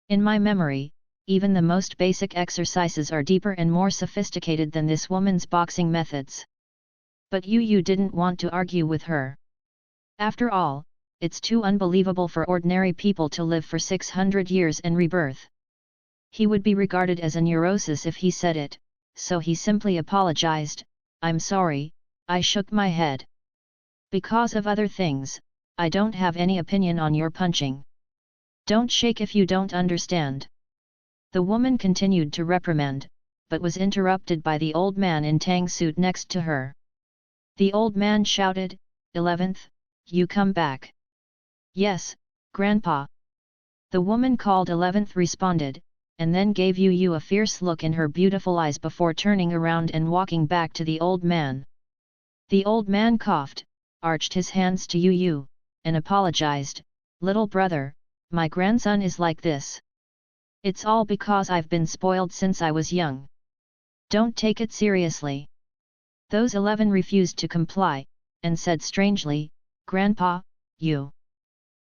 In my memory, even the most basic exercises are deeper and more sophisticated than this woman's boxing methods." But Yu Yu didn't want to argue with her. After all, it's too unbelievable for ordinary people to live for 600 years and rebirth. He would be regarded as a neurosis if he said it, so he simply apologized, "I'm sorry, I shook my head. Because of other things, I don't have any opinion on your punching. Don't shake if you don't understand." The woman continued to reprimand, but was interrupted by the old man in tang suit next to her. The old man shouted, "11th, you come back." "Yes, Grandpa." The woman called 11th responded, and then gave Yu Yu a fierce look in her beautiful eyes before turning around and walking back to the old man. The old man coughed, arched his hands to Yu Yu, and apologized, "Little brother, my grandson is like this. It's all because I've been spoiled since I was young. Don't take it seriously." Those 11 refused to comply, and said strangely, "Grandpa, you."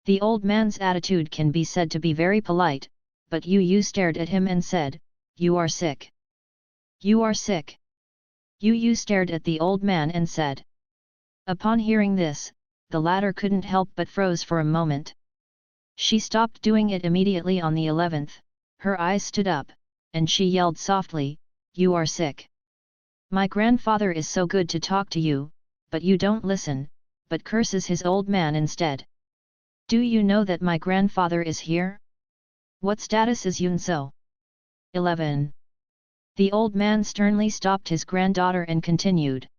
The old man's attitude can be said to be very polite, but Yu Yu stared at him and said, "You are sick. You are sick." Yu Yu stared at the old man and said. Upon hearing this, the latter couldn't help but froze for a moment. She stopped doing it immediately on the 11th, her eyes stood up, and she yelled softly, "You are sick. My grandfather is so good to talk to you, but you don't listen, but curses his old man instead. Do you know that my grandfather is here? What status is Yunso?" 11. The old man sternly stopped his granddaughter and continued.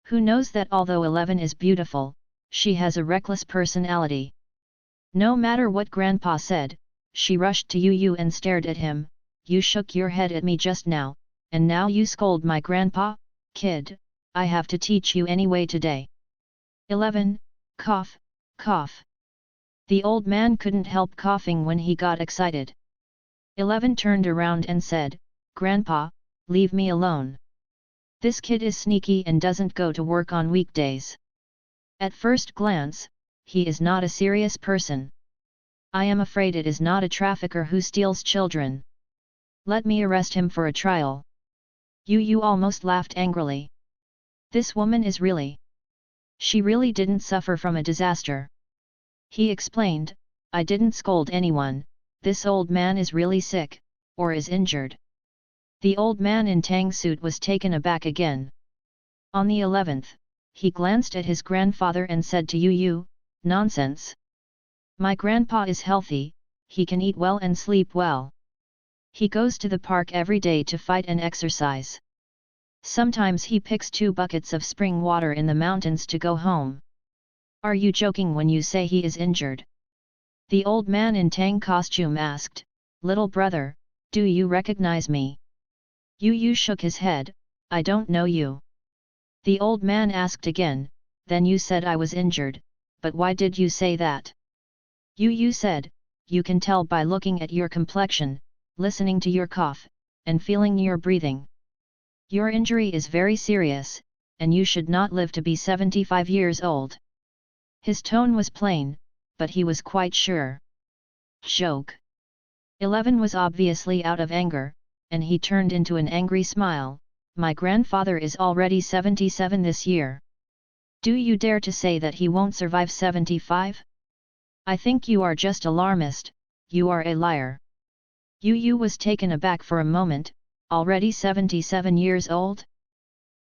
"Who knows that although 11 is beautiful, she has a reckless personality." No matter what Grandpa said, she rushed to Yu Yu and stared at him, "You shook your head at me just now, and now you scold my grandpa? Kid, I have to teach you anyway today." 11. Cough, cough. The old man couldn't help coughing when he got excited. 11 turned around and said, "Grandpa, leave me alone. This kid is sneaky and doesn't go to work on weekdays. At first glance, he is not a serious person. I am afraid it is not a trafficker who steals children. Let me arrest him for a trial." Yu Yu almost laughed angrily. This woman is really... She really didn't suffer from a disaster. He explained, "I didn't scold anyone, this old man is really sick, or is injured." The old man in tang suit was taken aback again. On the 11th, he glanced at his grandfather and said to Yu Yu, "Nonsense. My grandpa is healthy, he can eat well and sleep well. He goes to the park every day to fight and exercise. Sometimes he picks 2 buckets of spring water in the mountains to go home. Are you joking when you say he is injured? The old man in tang costume asked, Little brother, do you recognize me? Yu shook his head, I don't know you. The old man asked again, Then you said I was injured, but why did you say that? Yu said, You can tell by looking at your complexion, listening to your cough, and feeling your breathing. Your injury is very serious, and you should not live to be 75 years old. His tone was plain, but he was quite sure. Joke. 11 was obviously out of anger, and he turned into an angry smile. My grandfather is already 77 this year. Do you dare to say that he won't survive 75? I think you are just alarmist, you are a liar. Yu was taken aback for a moment, already 77 years old?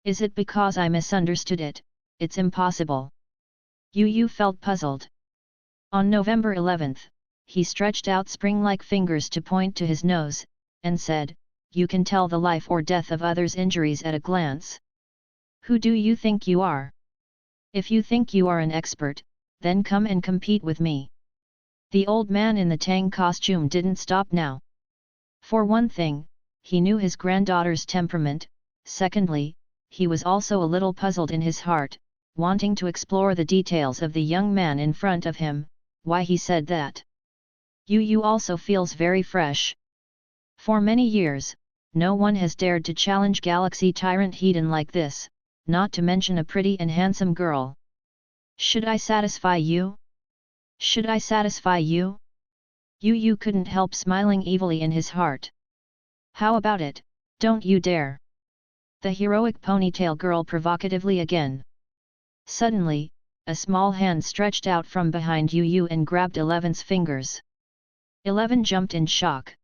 Is it because I misunderstood it? It's impossible. Yu felt puzzled. On November 11th, he stretched out spring-like fingers to point to his nose, and said, You can tell the life or death of others' injuries at a glance. Who do you think you are? If you think you are an expert, then come and compete with me. The old man in the tang costume didn't stop now. For one thing, he knew his granddaughter's temperament, secondly, he was also a little puzzled in his heart, wanting to explore the details of the young man in front of him, why he said that. Yu also feels very fresh. For many years, no one has dared to challenge Galaxy Tyrant Hedon like this, not to mention a pretty and handsome girl. Should I satisfy you? Should I satisfy you? Yu couldn't help smiling evilly in his heart. How about it, don't you dare? The heroic ponytail girl provocatively again. Suddenly, a small hand stretched out from behind Yu and grabbed 11's fingers. 11 jumped in shock.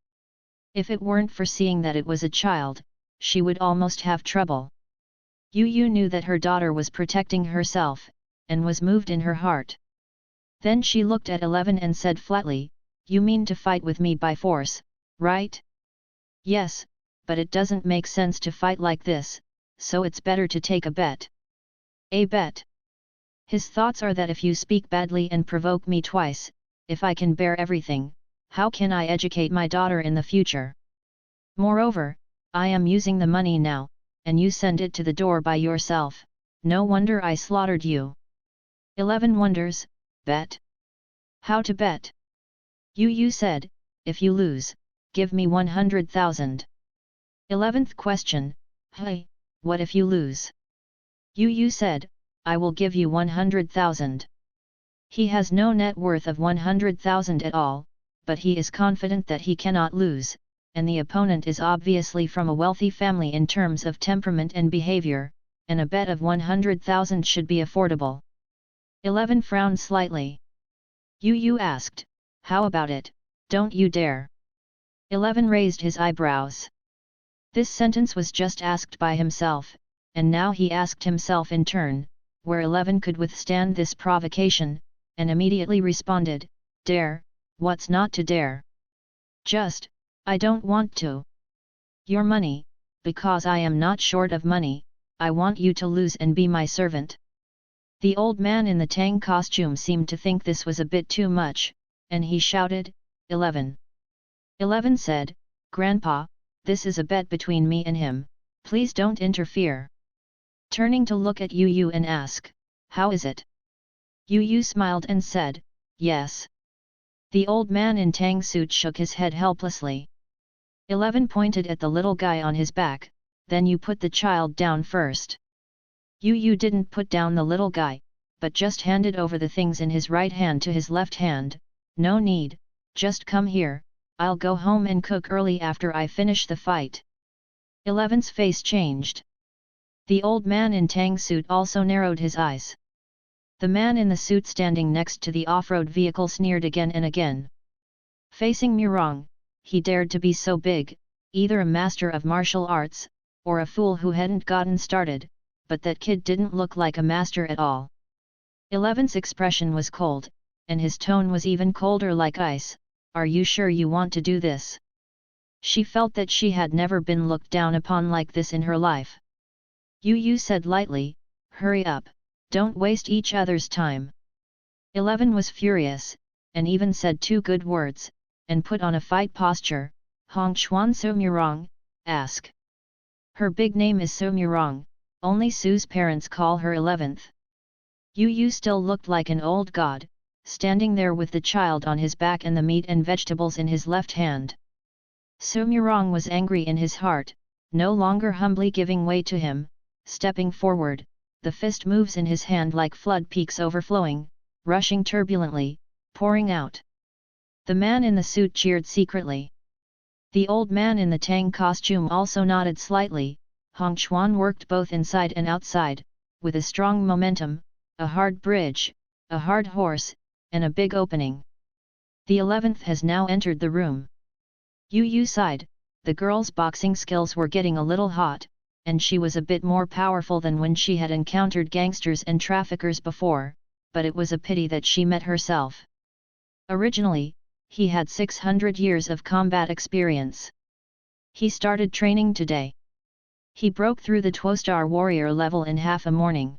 If it weren't for seeing that it was a child, she would almost have trouble. Yu knew that her daughter was protecting herself, and was moved in her heart. Then she looked at 11 and said flatly, You mean to fight with me by force, right? Yes, but it doesn't make sense to fight like this, so it's better to take a bet. A bet? His thoughts are that if you speak badly and provoke me twice, if I can bear everything, how can I educate my daughter in the future? Moreover, I am using the money now, and you send it to the door by yourself, no wonder I slaughtered you. 11 wonders, bet? How to bet? Yu said, If you lose, give me 100,000. 11th question, Hey, what if you lose? Yu said, I will give you 100,000. He has no net worth of 100,000 at all, but he is confident that he cannot lose, and the opponent is obviously from a wealthy family in terms of temperament and behavior, and a bet of 100,000 should be affordable. 11 frowned slightly. Yu asked, How about it, don't you dare? 11 raised his eyebrows. This sentence was just asked by himself, and now he asked himself in turn, where 11 could withstand this provocation, and immediately responded, Dare, what's not to dare? Just, I don't want to. Your money, because I am not short of money, I want you to lose and be my servant. The old man in the tang costume seemed to think this was a bit too much, and he shouted, 11. 11 said, Grandpa, this is a bet between me and him, please don't interfere. Turning to look at Yu and ask, How is it? Yu smiled and said, Yes. The old man in tang suit shook his head helplessly. 11 pointed at the little guy on his back, Then you put the child down first. Yu didn't put down the little guy, but just handed over the things in his right hand to his left hand. No need, just come here, I'll go home and cook early after I finish the fight. 11's face changed. The old man in tang suit also narrowed his eyes. The man in the suit standing next to the off-road vehicle sneered again and again. Facing Murong, he dared to be so big, either a master of martial arts, or a fool who hadn't gotten started, but that kid didn't look like a master at all. 11's expression was cold, and his tone was even colder like ice. "Are you sure you want to do this?" She felt that she had never been looked down upon like this in her life. Yu said lightly, "Hurry up, don't waste each other's time." 11 was furious, and even said 2 good words, and put on a fight posture. "Hong Chuan Somurong, ask." Her big name is Somurong, only Su's parents call her 11th. Yu still looked like an old god, standing there with the child on his back and the meat and vegetables in his left hand. Somurong was angry in his heart, no longer humbly giving way to him, stepping forward, the fist moves in his hand like flood peaks overflowing, rushing turbulently, pouring out. The man in the suit cheered secretly. The old man in the tang costume also nodded slightly. Hong Chuan worked both inside and outside, with a strong momentum, a hard bridge, a hard horse, and a big opening. The 11th has now entered the room. Yu sighed, the girl's boxing skills were getting a little hot, and she was a bit more powerful than when she had encountered gangsters and traffickers before, but it was a pity that she met herself. Originally, he had 600 years of combat experience. He started training today. He broke through the 2-star warrior level in half a morning.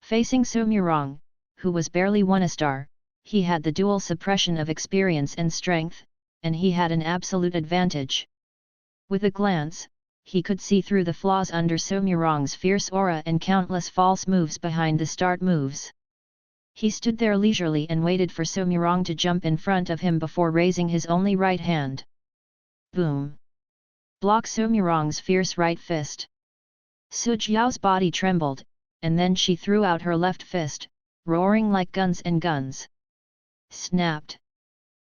Facing Somurong, who was barely 1-star, he had the dual suppression of experience and strength, and he had an absolute advantage. With a glance, he could see through the flaws under Somurong's fierce aura and countless false moves behind the start moves. He stood there leisurely and waited for Somurong to jump in front of him before raising his only right hand. Boom! Block Somurong's fierce right fist. Su Jiao's body trembled, and then she threw out her left fist, roaring like guns and guns. Snapped!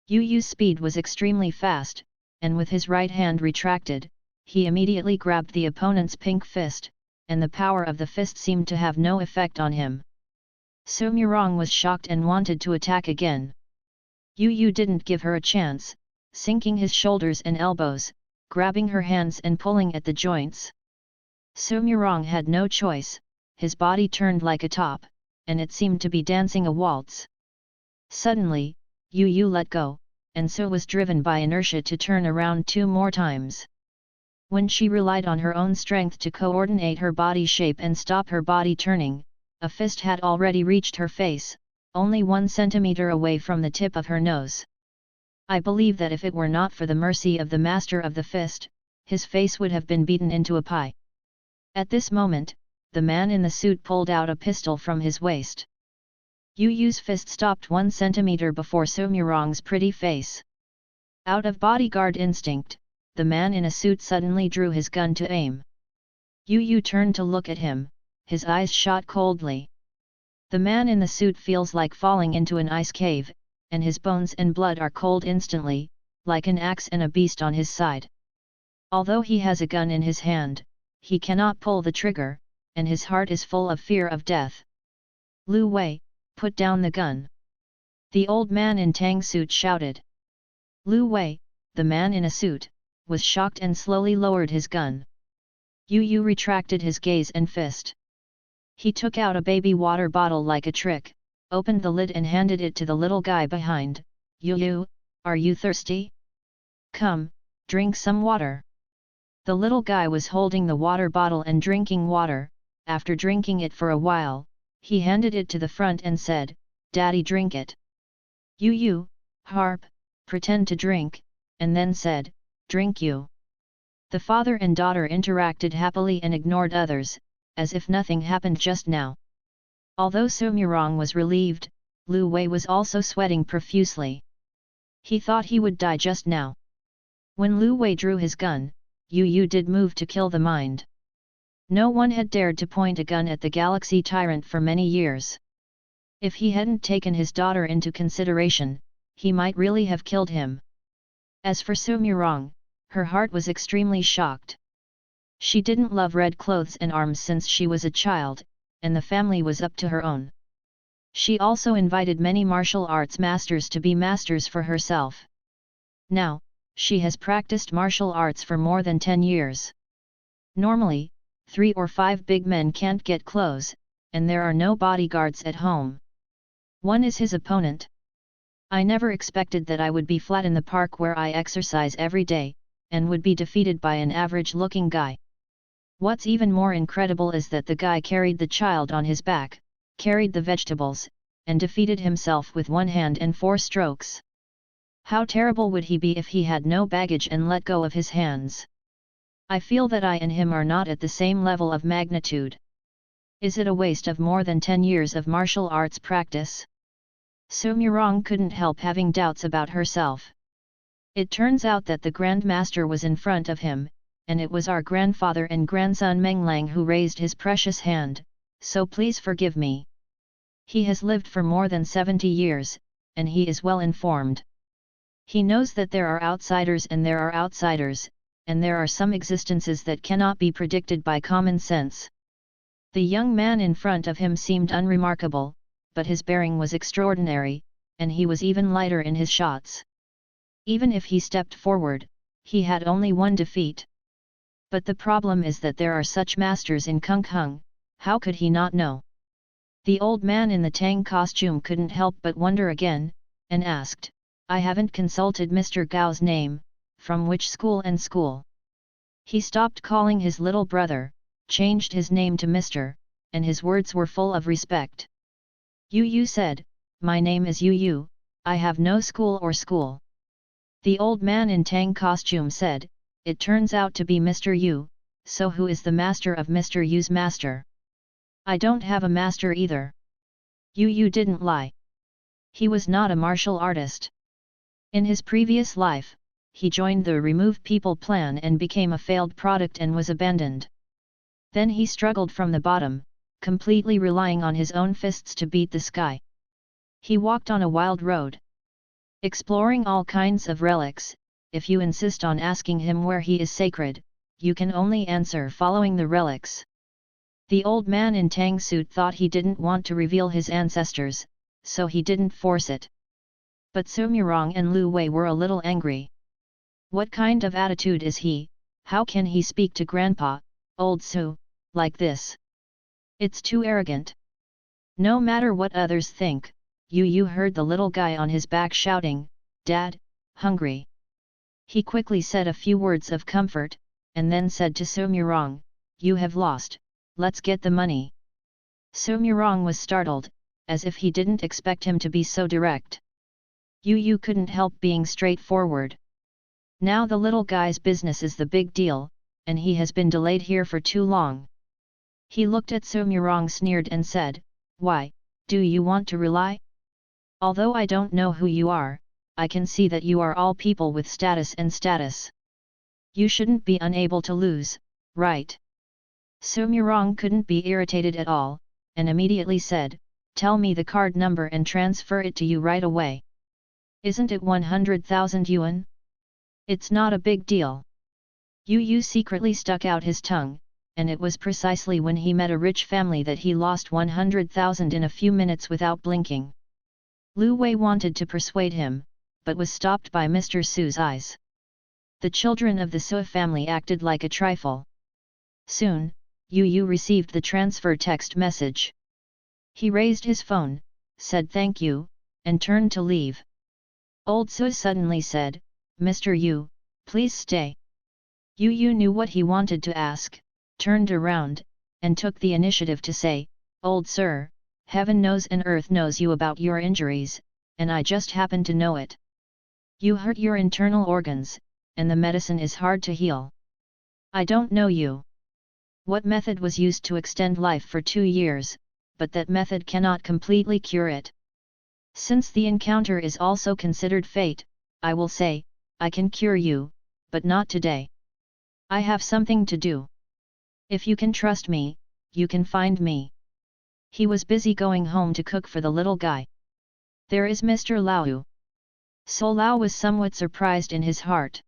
Yu's speed was extremely fast, and with his right hand retracted, he immediately grabbed the opponent's pink fist, and the power of the fist seemed to have no effect on him. Somurong was shocked and wanted to attack again. Yu didn't give her a chance, sinking his shoulders and elbows, grabbing her hands and pulling at the joints. Somurong had no choice, his body turned like a top, and it seemed to be dancing a waltz. Suddenly, Yu let go, and so was driven by inertia to turn around 2 more times. When she relied on her own strength to coordinate her body shape and stop her body turning, a fist had already reached her face, only 1 centimeter away from the tip of her nose. I believe that if it were not for the mercy of the master of the fist, his face would have been beaten into a pie. At this moment, the man in the suit pulled out a pistol from his waist. Yu's fist stopped 1 centimeter before Somurong's pretty face. Out of bodyguard instinct, the man in a suit suddenly drew his gun to aim. Yu turned to look at him, his eyes shot coldly. The man in the suit feels like falling into an ice cave, and his bones and blood are cold instantly, like an axe and a beast on his side. Although he has a gun in his hand, he cannot pull the trigger, and his heart is full of fear of death. "Lu Wei, put down the gun!" The old man in tang suit shouted. Lu Wei, the man in a suit, was shocked and slowly lowered his gun. Yu retracted his gaze and fist. He took out a baby water bottle like a trick, opened the lid and handed it to the little guy behind. "Yu, are you thirsty? Come, drink some water." The little guy was holding the water bottle and drinking water. After drinking it for a while, he handed it to the front and said, "Daddy, drink it." Yu, harp, pretend to drink, and then said, "Drink you." The father and daughter interacted happily and ignored others, as if nothing happened just now. Although Somurong was relieved, Lu Wei was also sweating profusely. He thought he would die just now. When Lu Wei drew his gun, Yu did move to kill the mind. No one had dared to point a gun at the galaxy tyrant for many years. If he hadn't taken his daughter into consideration, he might really have killed him. As for Somurong, her heart was extremely shocked. She didn't love red clothes and arms since she was a child, and the family was up to her own. She also invited many martial arts masters to be masters for herself. Now, she has practiced martial arts for more than 10 years. Normally, 3 or 5 big men can't get close, and there are no bodyguards at home. One is his opponent. I never expected that I would be flat in the park where I exercise every day, and would be defeated by an average-looking guy. What's even more incredible is that the guy carried the child on his back, carried the vegetables, and defeated himself with one hand and 4 strokes. How terrible would he be if he had no baggage and let go of his hands? I feel that I and him are not at the same level of magnitude. Is it a waste of more than 10 years of martial arts practice? Sumurong couldn't help having doubts about herself. It turns out that the Grandmaster was in front of him, and it was our grandfather and grandson Menglang who raised his precious hand, so please forgive me. He has lived for more than 70 years, and he is well informed. He knows that there are outsiders and there are outsiders, and there are some existences that cannot be predicted by common sense. The young man in front of him seemed unremarkable, but his bearing was extraordinary, and he was even lighter in his shots. Even if he stepped forward, he had only one defeat. But the problem is that there are such masters in Kung Hung, how could he not know? The old man in the tang costume couldn't help but wonder again, and asked, I haven't consulted Mr. Gao's name, from which school and school? He stopped calling his little brother, changed his name to Mr., and his words were full of respect. Yu Yu said, my name is Yu Yu, I have no school or school. The old man in tang costume said, it turns out to be Mr. Yu, so who is the master of Mr. Yu's master? I don't have a master either. Yu Yu didn't lie. He was not a martial artist. In his previous life, he joined the Remove People plan and became a failed product and was abandoned. Then he struggled from the bottom, completely relying on his own fists to beat the sky. He walked on a wild road, exploring all kinds of relics. If you insist on asking him where he is sacred, you can only answer following the relics. The old man in tang suit thought he didn't want to reveal his ancestors, so he didn't force it. But Sumurong and Lu Wei were a little angry. What kind of attitude is he? How can he speak to Grandpa, old Su, like this? It's too arrogant. No matter what others think, Yu Yu heard the little guy on his back shouting, Dad, hungry. He quickly said a few words of comfort, and then said to Sumurong, you have lost, let's get the money. Sumurong was startled, as if he didn't expect him to be so direct. Yu Yu couldn't help being straightforward. Now the little guy's business is the big deal, and he has been delayed here for too long. He looked at Sumurong, sneered and said, why, do you want to rely? Although I don't know who you are, I can see that you are all people with status and status. You shouldn't be unable to lose, right? Sumurong couldn't be irritated at all, and immediately said, tell me the card number and transfer it to you right away. Isn't it 100,000 yuan? It's not a big deal. Yu Yu secretly stuck out his tongue, and it was precisely when he met a rich family that he lost 100,000 in a few minutes without blinking. Lu Wei wanted to persuade him, but was stopped by Mr. Su's eyes. The children of the Su family acted like a trifle. Soon, Yu Yu received the transfer text message. He raised his phone, said thank you, and turned to leave. Old Su suddenly said, Mr. Yu, please stay. Yu Yu knew what he wanted to ask, turned around, and took the initiative to say, Old Sir, heaven knows and earth knows you about your injuries, and I just happen to know it. You hurt your internal organs, and the medicine is hard to heal. I don't know you. What method was used to extend life for 2 years, but that method cannot completely cure it. Since the encounter is also considered fate, I will say, I can cure you, but not today. I have something to do. If you can trust me, you can find me. He was busy going home to cook for the little guy. There is Mr. Lau. So Lau was somewhat surprised in his heart.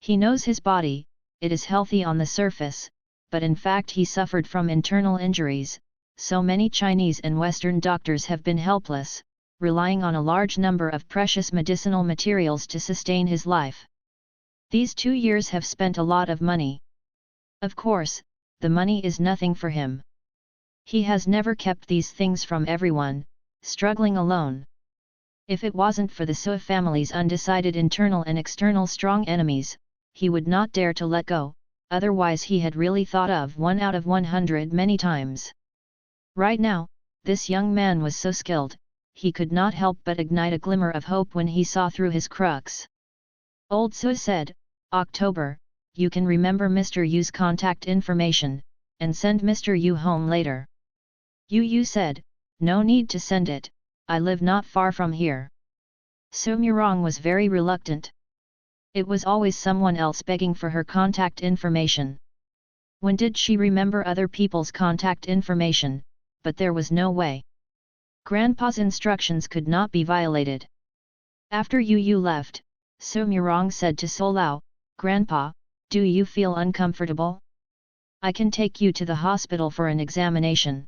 He knows his body, it is healthy on the surface, but in fact he suffered from internal injuries. So many Chinese and Western doctors have been helpless, relying on a large number of precious medicinal materials to sustain his life. These 2 years have spent a lot of money. Of course, the money is nothing for him. He has never kept these things from everyone, struggling alone. If it wasn't for the Sui family's undecided internal and external strong enemies, he would not dare to let go, otherwise he had really thought of 1 out of 100 many times. Right now, this young man was so skilled, he could not help but ignite a glimmer of hope when he saw through his crux. Old Sui said, "October, you can remember Mr. Yu's contact information, and send Mr. Yu home later." Yu said, "No need to send it, I live not far from here." Su Murong was very reluctant. It was always someone else begging for her contact information. When did she remember other people's contact information? But there was no way. Grandpa's instructions could not be violated. After Yu left, Su Murong said to So Lao, "Grandpa, do you feel uncomfortable? I can take you to the hospital for an examination.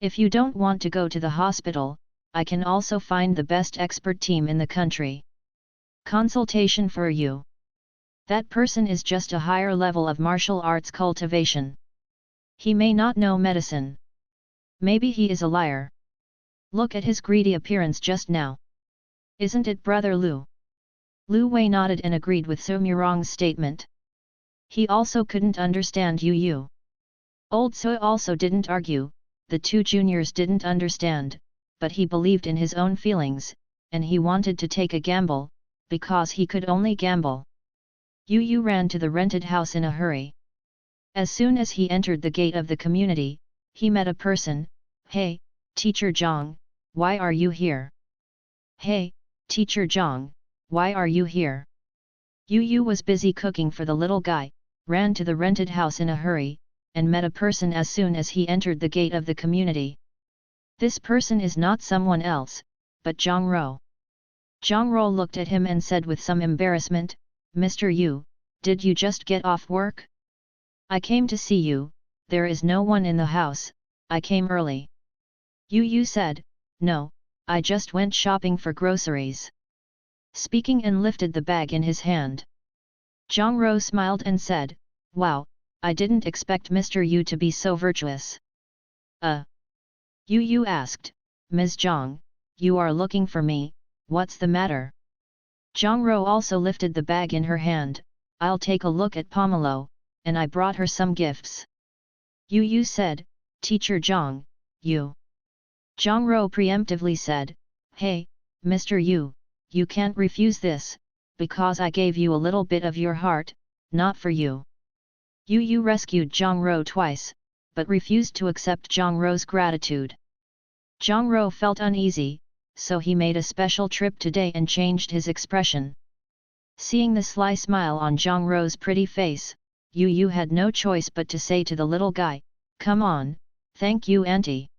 If you don't want to go to the hospital, I can also find the best expert team in the country. Consultation for you. That person is just a higher level of martial arts cultivation. He may not know medicine. Maybe he is a liar. Look at his greedy appearance just now. Isn't it Brother Lu?" Lu Wei nodded and agreed with Su Murong's statement. He also couldn't understand Yu. Old Sui also didn't argue, the two juniors didn't understand, but he believed in his own feelings, and he wanted to take a gamble, because he could only gamble. Yu ran to the rented house in a hurry. As soon as he entered the gate of the community, he met a person. "Hey, Teacher Zhang, why are you here?" "Hey, Teacher Zhang, why are you here?" Yu was busy cooking for the little guy, ran to the rented house in a hurry, and met a person as soon as he entered the gate of the community. This person is not someone else, but Zhang Ro. Zhang Ro looked at him and said with some embarrassment, "Mr. Yu, did you just get off work? I came to see you, there is no one in the house, I came early." Yu said, "No, I just went shopping for groceries." Speaking and lifted the bag in his hand. Zhang Ro smiled and said, "Wow, I didn't expect Mr. Yu to be so virtuous." Yu asked, "Ms. Zhang, you are looking for me, what's the matter?" Zhang Ro also lifted the bag in her hand. "I'll take a look at Pomelo, and I brought her some gifts." Yu said, "Teacher Zhang, you." Zhang Ro preemptively said, "Hey, Mr. Yu, you can't refuse this, because I gave you a little bit of your heart, not for you." Yu rescued Zhang Ro twice, but refused to accept Zhang Ro's gratitude. Zhang Ro felt uneasy, so he made a special trip today and changed his expression. Seeing the sly smile on Zhang Ro's pretty face, Yu had no choice but to say to the little guy, "Come on, thank you auntie."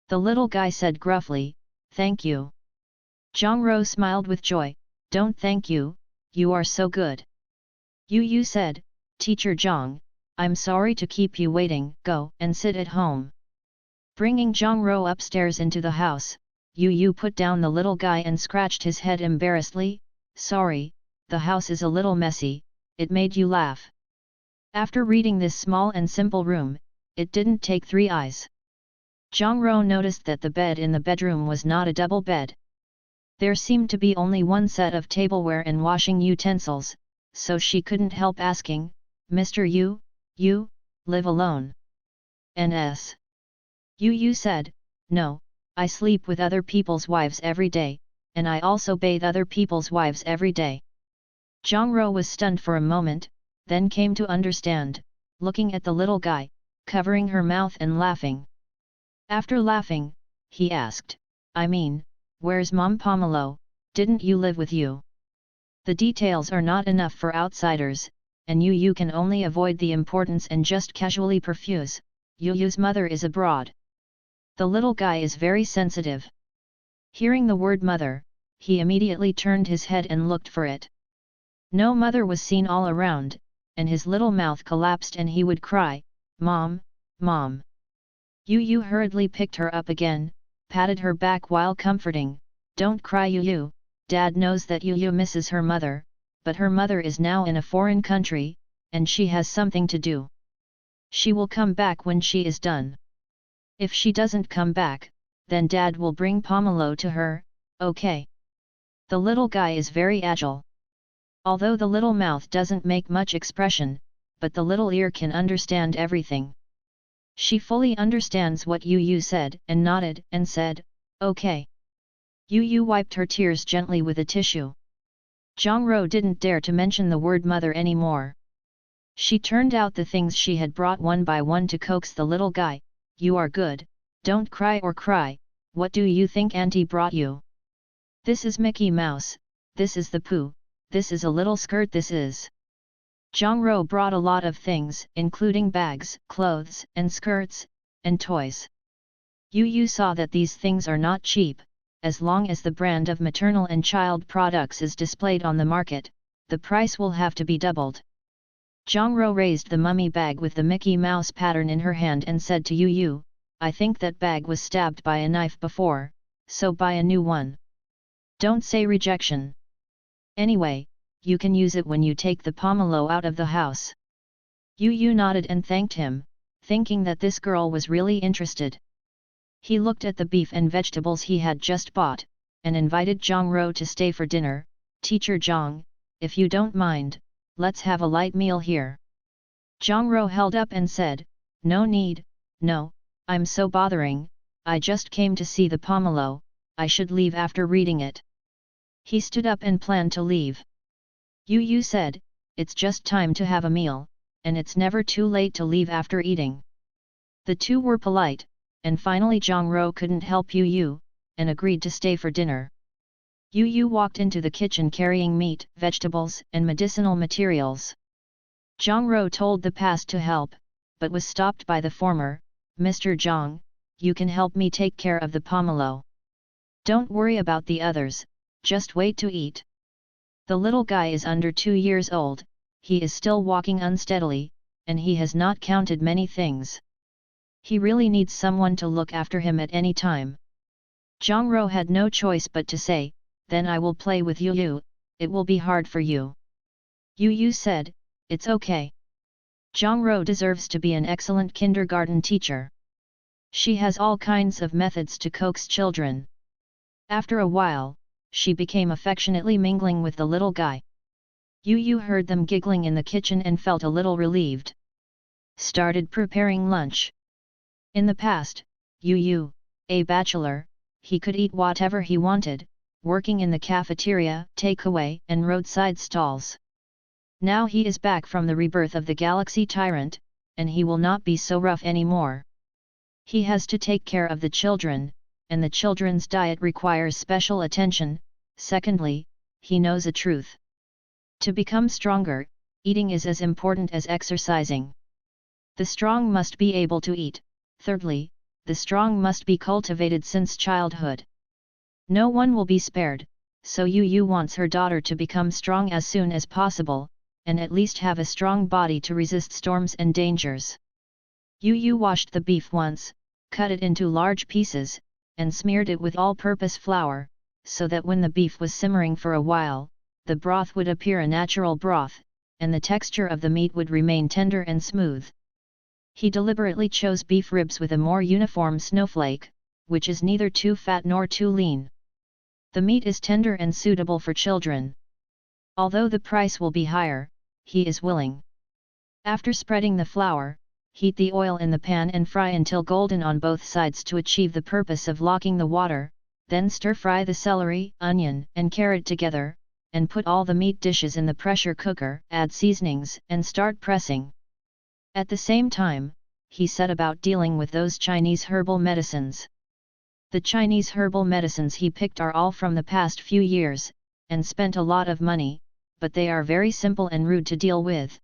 The little guy said gruffly, "Thank you." Zhang Ro smiled with joy, "Don't thank you, you are so good." Yu said, "Teacher Zhang, I'm sorry to keep you waiting, go and sit at home." Bringing Zhang Ro upstairs into the house, Yu put down the little guy and scratched his head embarrassedly, "Sorry, the house is a little messy, it made you laugh." After reading this small and simple room, it didn't take 3 eyes. Zhang Ro noticed that the bed in the bedroom was not a double bed. There seemed to be only one set of tableware and washing utensils, so she couldn't help asking, "Mr. Yu, you live alone?" "Ns." Yu said, "No, I sleep with other people's wives every day, and I also bathe other people's wives every day." Zhang Ro was stunned for a moment, then came to understand, looking at the little guy, covering her mouth and laughing. After laughing, he asked, "I mean, where's Mom Pomelo, didn't you live with you?" The details are not enough for outsiders, and Yu can only avoid the importance and just casually perfuse, Yu's mother is abroad. The little guy is very sensitive. Hearing the word mother, he immediately turned his head and looked for it. No mother was seen all around, and his little mouth collapsed and he would cry, "Mom, Mom." Yu hurriedly picked her up again, patted her back while comforting, "Don't cry Yu, Dad knows that Yu misses her mother, but her mother is now in a foreign country, and she has something to do. She will come back when she is done. If she doesn't come back, then Dad will bring Pomelo to her, Okay. The little guy is very agile. Although the little mouth doesn't make much expression, but the little ear can understand everything. She fully understands what Yu said and nodded and said, okay. Yu wiped her tears gently with a tissue. Zhang Ro didn't dare to mention the word mother anymore. She turned out the things she had brought one by one to coax the little guy. You are good, don't cry or cry, what do you think Auntie brought you? This is Mickey Mouse, this is the Pooh, this is a little skirt this is. Zhang Ro brought a lot of things, including bags, clothes, and skirts, and toys. Yu saw that these things are not cheap, as long as the brand of maternal and child products is displayed on the market, the price will have to be doubled. Zhang Ro raised the mummy bag with the Mickey Mouse pattern in her hand and said to Yu, I think that bag was stabbed by a knife before, so buy a new one. Don't say rejection. Anyway, you can use it when you take the pomelo out of the house. Yu nodded and thanked him, thinking that this girl was really interested. He looked at the beef and vegetables he had just bought, and invited Zhang Ro to stay for dinner. Teacher Zhang, if you don't mind, let's have a light meal here. Zhang Ro held up and said, no need, no, I'm so bothering, I just came to see the pomelo, I should leave after reading it. He stood up and planned to leave. Yu said, it's just time to have a meal, and it's never too late to leave after eating. The two were polite, and finally Zhang Ro couldn't help Yu, and agreed to stay for dinner. Yu walked into the kitchen carrying meat, vegetables, and medicinal materials. Zhang Ro told the past to help, but was stopped by the former. Mr. Zhang, you can help me take care of the pomelo. Don't worry about the others, just wait to eat. The little guy is under 2 years old, he is still walking unsteadily, and he has not counted many things. He really needs someone to look after him at any time. Zhang Ro had no choice but to say, then I will play with Yu, it will be hard for you. Yu said, it's okay. Zhang Ro deserves to be an excellent kindergarten teacher. She has all kinds of methods to coax children. After a while, she became affectionately mingling with the little guy. Yu heard them giggling in the kitchen and felt a little relieved. Started preparing lunch. In the past, Yu, a bachelor, he could eat whatever he wanted, working in the cafeteria, takeaway, and roadside stalls. Now he is back from the rebirth of the Galaxy Tyrant, and he will not be so rough anymore. He has to take care of the children, and the children's diet requires special attention. Secondly, he knows a truth. To become stronger, eating is as important as exercising. The strong must be able to eat. Thirdly, the strong must be cultivated since childhood. No one will be spared, so Yu wants her daughter to become strong as soon as possible, and at least have a strong body to resist storms and dangers. Yu washed the beef once, cut it into large pieces, and smeared it with all-purpose flour, so that when the beef was simmering for a while, the broth would appear a natural broth, and the texture of the meat would remain tender and smooth. He deliberately chose beef ribs with a more uniform snowflake, which is neither too fat nor too lean. The meat is tender and suitable for children. Although the price will be higher, he is willing. After spreading the flour, heat the oil in the pan and fry until golden on both sides to achieve the purpose of locking the water, then stir-fry the celery, onion, and carrot together, and put all the meat dishes in the pressure cooker, add seasonings, and start pressing. At the same time, he set about dealing with those Chinese herbal medicines. The Chinese herbal medicines he picked are all from the past few years, and spent a lot of money, but they are very simple and rude to deal with.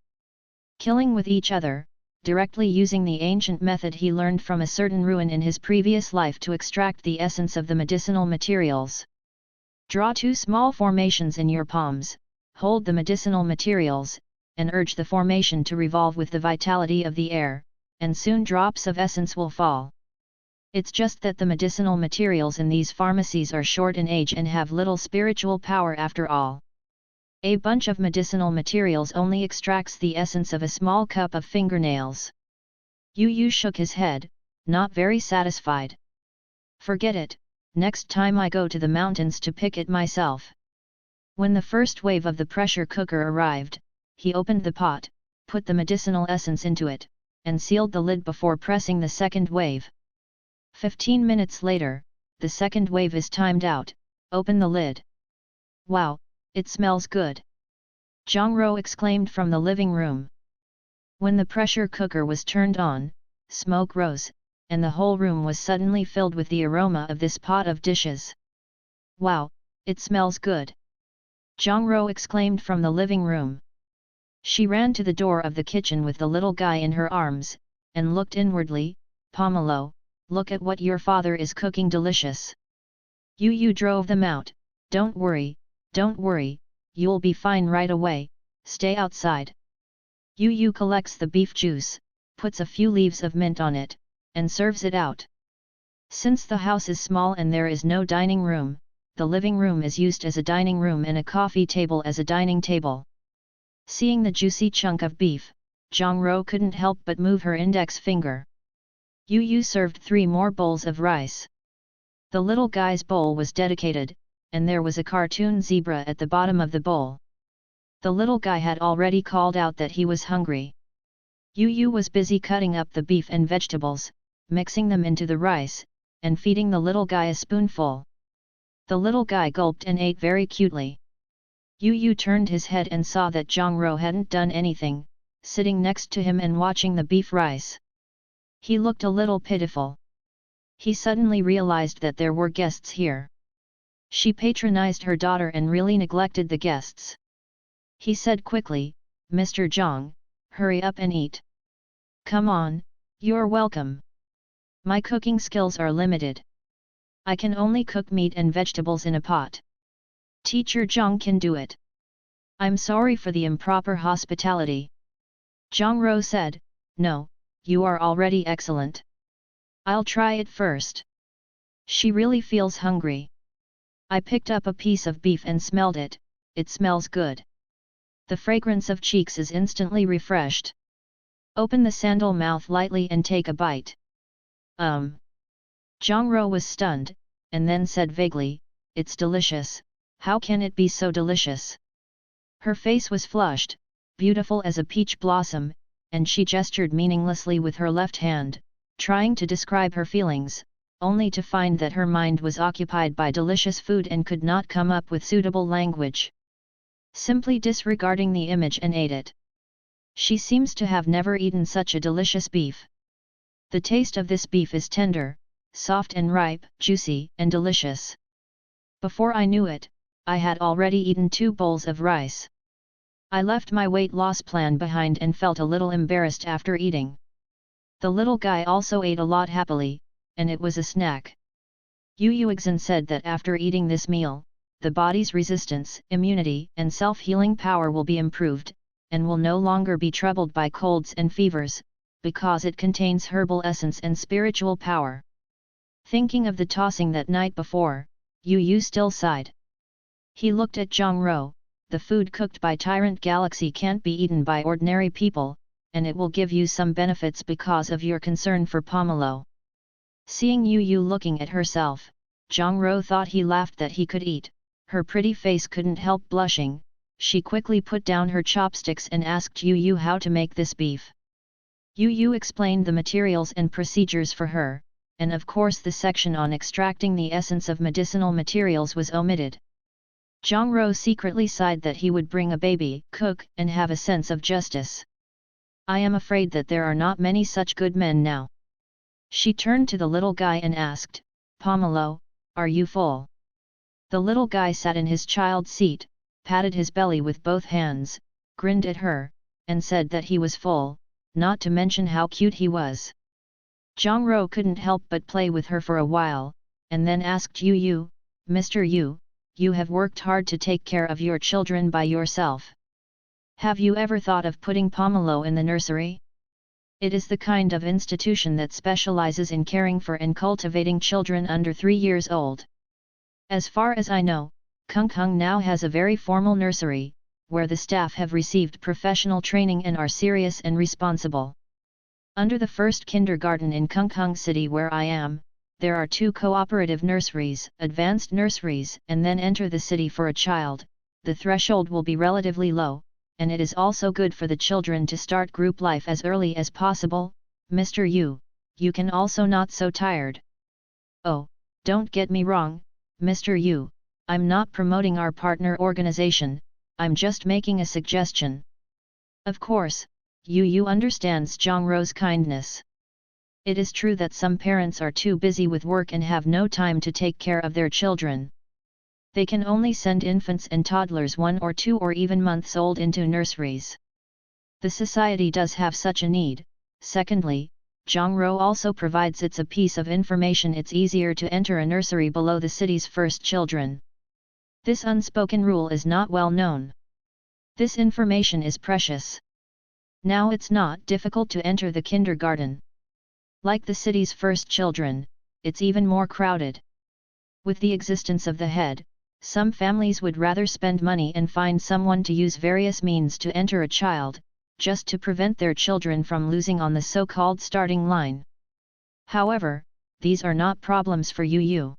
Killing with each other, directly using the ancient method he learned from a certain ruin in his previous life to extract the essence of the medicinal materials. Draw 2 small formations in your palms, hold the medicinal materials, and urge the formation to revolve with the vitality of the air, and soon drops of essence will fall. It's just that the medicinal materials in these pharmacies are short in age and have little spiritual power after all. A bunch of medicinal materials only extracts the essence of a small cup of fingernails. Yu shook his head, not very satisfied. Forget it, next time I go to the mountains to pick it myself. When the first wave of the pressure cooker arrived, he opened the pot, put the medicinal essence into it, and sealed the lid before pressing the second wave. 15 minutes later, the second wave is timed out. Open the lid. Wow, it smells good! Zhang Rou exclaimed from the living room. When the pressure cooker was turned on, smoke rose, and the whole room was suddenly filled with the aroma of this pot of dishes. Wow, it smells good! Zhang Rou exclaimed from the living room. She ran to the door of the kitchen with the little guy in her arms, and looked inwardly. Pomelo, look at what your father is cooking, delicious. You drove them out. Don't worry, you'll be fine right away, stay outside. Yu collects the beef juice, puts a few leaves of mint on it, and serves it out. Since the house is small and there is no dining room, the living room is used as a dining room and a coffee table as a dining table. Seeing the juicy chunk of beef, Zhang Rou couldn't help but move her index finger. Yu served 3 more bowls of rice. The little guy's bowl was dedicated, and there was a cartoon zebra at the bottom of the bowl. The little guy had already called out that he was hungry. Yu was busy cutting up the beef and vegetables, mixing them into the rice, and feeding the little guy a spoonful. The little guy gulped and ate very cutely. Yu turned his head and saw that Zhang Rou hadn't done anything, sitting next to him and watching the beef rice. He looked a little pitiful. He suddenly realized that there were guests here. She patronized her daughter and really neglected the guests. He said quickly, Mr. Zhang, hurry up and eat. Come on, you're welcome. My cooking skills are limited. I can only cook meat and vegetables in a pot. Teacher Zhang can do it. I'm sorry for the improper hospitality. Zhang Rou said, no, you are already excellent. I'll try it first. She really feels hungry. I picked up a piece of beef and smelled it, it smells good. The fragrance of cheeks is instantly refreshed. Open the sandal mouth lightly and take a bite. Zhang Rou was stunned, and then said vaguely, it's delicious, how can it be so delicious? Her face was flushed, beautiful as a peach blossom, and she gestured meaninglessly with her left hand, trying to describe her feelings, only to find that her mind was occupied by delicious food and could not come up with suitable language. Simply disregarding the image and ate it. She seems to have never eaten such a delicious beef. The taste of this beef is tender, soft and ripe, juicy and delicious. Before I knew it, I had already eaten 2 bowls of rice. I left my weight loss plan behind and felt a little embarrassed after eating. The little guy also ate a lot happily, and it was a snack. Yu Yuexin said that after eating this meal, the body's resistance, immunity and self-healing power will be improved, and will no longer be troubled by colds and fevers, because it contains herbal essence and spiritual power. Thinking of the tossing that night before, Yu still sighed. He looked at Zhang Rou. The food cooked by Tyrant Galaxy can't be eaten by ordinary people, and it will give you some benefits because of your concern for Pomelo. Seeing Yu looking at herself, Zhang Rou thought he laughed that he could eat. Her pretty face couldn't help blushing. She quickly put down her chopsticks and asked Yu how to make this beef. Yu explained the materials and procedures for her, and of course the section on extracting the essence of medicinal materials was omitted. Zhang Rou secretly sighed that he would bring a baby, cook, and have a sense of justice. I am afraid that there are not many such good men now. She turned to the little guy and asked, Pomelo, are you full? The little guy sat in his child's seat, patted his belly with both hands, grinned at her, and said that he was full, not to mention how cute he was. Zhang Rou couldn't help but play with her for a while, and then asked Yu, Mr. Yu, you have worked hard to take care of your children by yourself. Have you ever thought of putting Pomelo in the nursery? It is the kind of institution that specializes in caring for and cultivating children under 3 years old. As far as I know, Kung now has a very formal nursery, where the staff have received professional training and are serious and responsible. Under the first kindergarten in Kung City where I am, there are 2 cooperative nurseries, advanced nurseries, and then enter the city for a child. The threshold will be relatively low, and it is also good for the children to start group life as early as possible. Mr. Yu, you can also not so tired. Oh, don't get me wrong, Mr. Yu, I'm not promoting our partner organization, I'm just making a suggestion. Of course, Yu understands Zhang Rou's kindness. It is true that some parents are too busy with work and have no time to take care of their children. They can only send infants and toddlers 1 or 2 or even months old into nurseries. The society does have such a need. Secondly, Zhang Rou also provides it's a piece of information it's easier to enter a nursery below the city's first children. This unspoken rule is not well known. This information is precious. Now it's not difficult to enter the kindergarten. Like the city's first children, it's even more crowded. With the existence of the head, some families would rather spend money and find someone to use various means to enter a child, just to prevent their children from losing on the so-called starting line. However, these are not problems for Yu.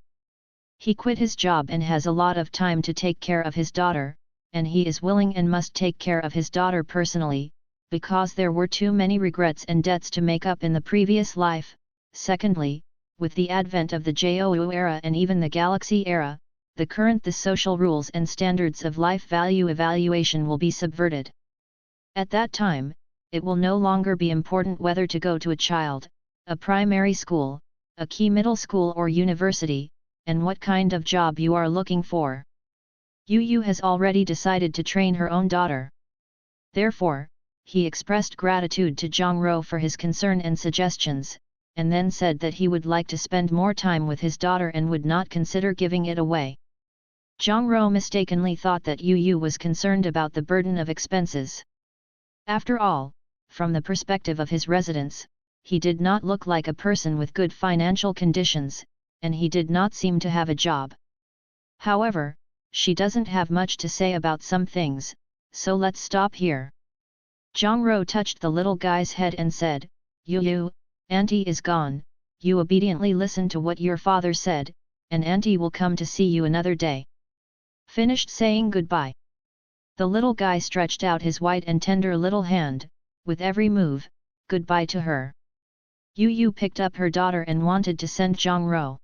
He quit his job and has a lot of time to take care of his daughter, and he is willing and must take care of his daughter personally, because there were too many regrets and debts to make up in the previous life. Secondly, with the advent of the Zhou era and even the Galaxy era, the social rules and standards of life value evaluation will be subverted. At that time, it will no longer be important whether to go to a primary school, a key middle school or university, and what kind of job you are looking for. Yu has already decided to train her own daughter. Therefore, he expressed gratitude to Zhang Rou for his concern and suggestions, and then said that he would like to spend more time with his daughter and would not consider giving it away. Zhang Rou mistakenly thought that Yu was concerned about the burden of expenses. After all, from the perspective of his residents, he did not look like a person with good financial conditions, and he did not seem to have a job. However, she doesn't have much to say about some things, so let's stop here. Zhang Rou touched the little guy's head and said, Yu, Auntie is gone, you obediently listen to what your father said, and Auntie will come to see you another day. Finished saying goodbye. The little guy stretched out his white and tender little hand, with every move, goodbye to her. Yu picked up her daughter and wanted to send Zhang Rou.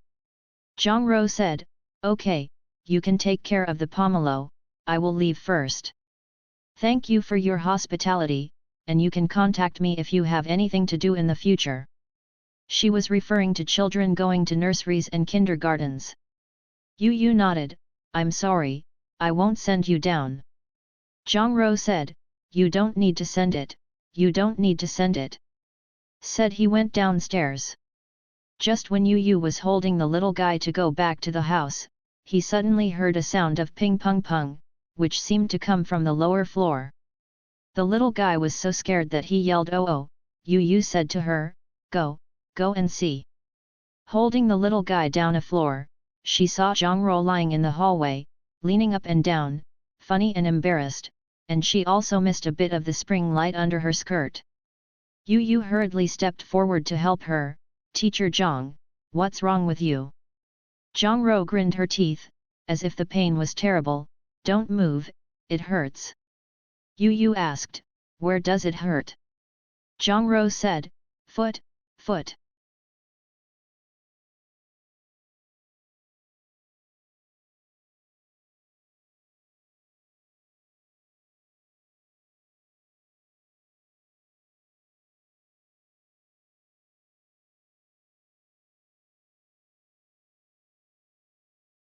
Zhang Rou said, okay, you can take care of the pomelo, I will leave first. Thank you for your hospitality, and you can contact me if you have anything to do in the future. She was referring to children going to nurseries and kindergartens. Yu nodded, I'm sorry, I won't send you down. Zhang Rou said, you don't need to send it, you don't need to send it. Said he went downstairs. Just when Yu was holding the little guy to go back to the house, he suddenly heard a sound of ping pong pong, which seemed to come from the lower floor. The little guy was so scared that he yelled oh, Yu said to her, go and see. Holding the little guy down a floor, she saw Zhang Rou lying in the hallway, leaning up and down, funny and embarrassed, and she also missed a bit of the spring light under her skirt. Yu hurriedly stepped forward to help her, Teacher Zhang, what's wrong with you? Zhang Rou grinned her teeth, as if the pain was terrible, don't move, it hurts. Yu asked, where does it hurt? Zhang Rou said, foot.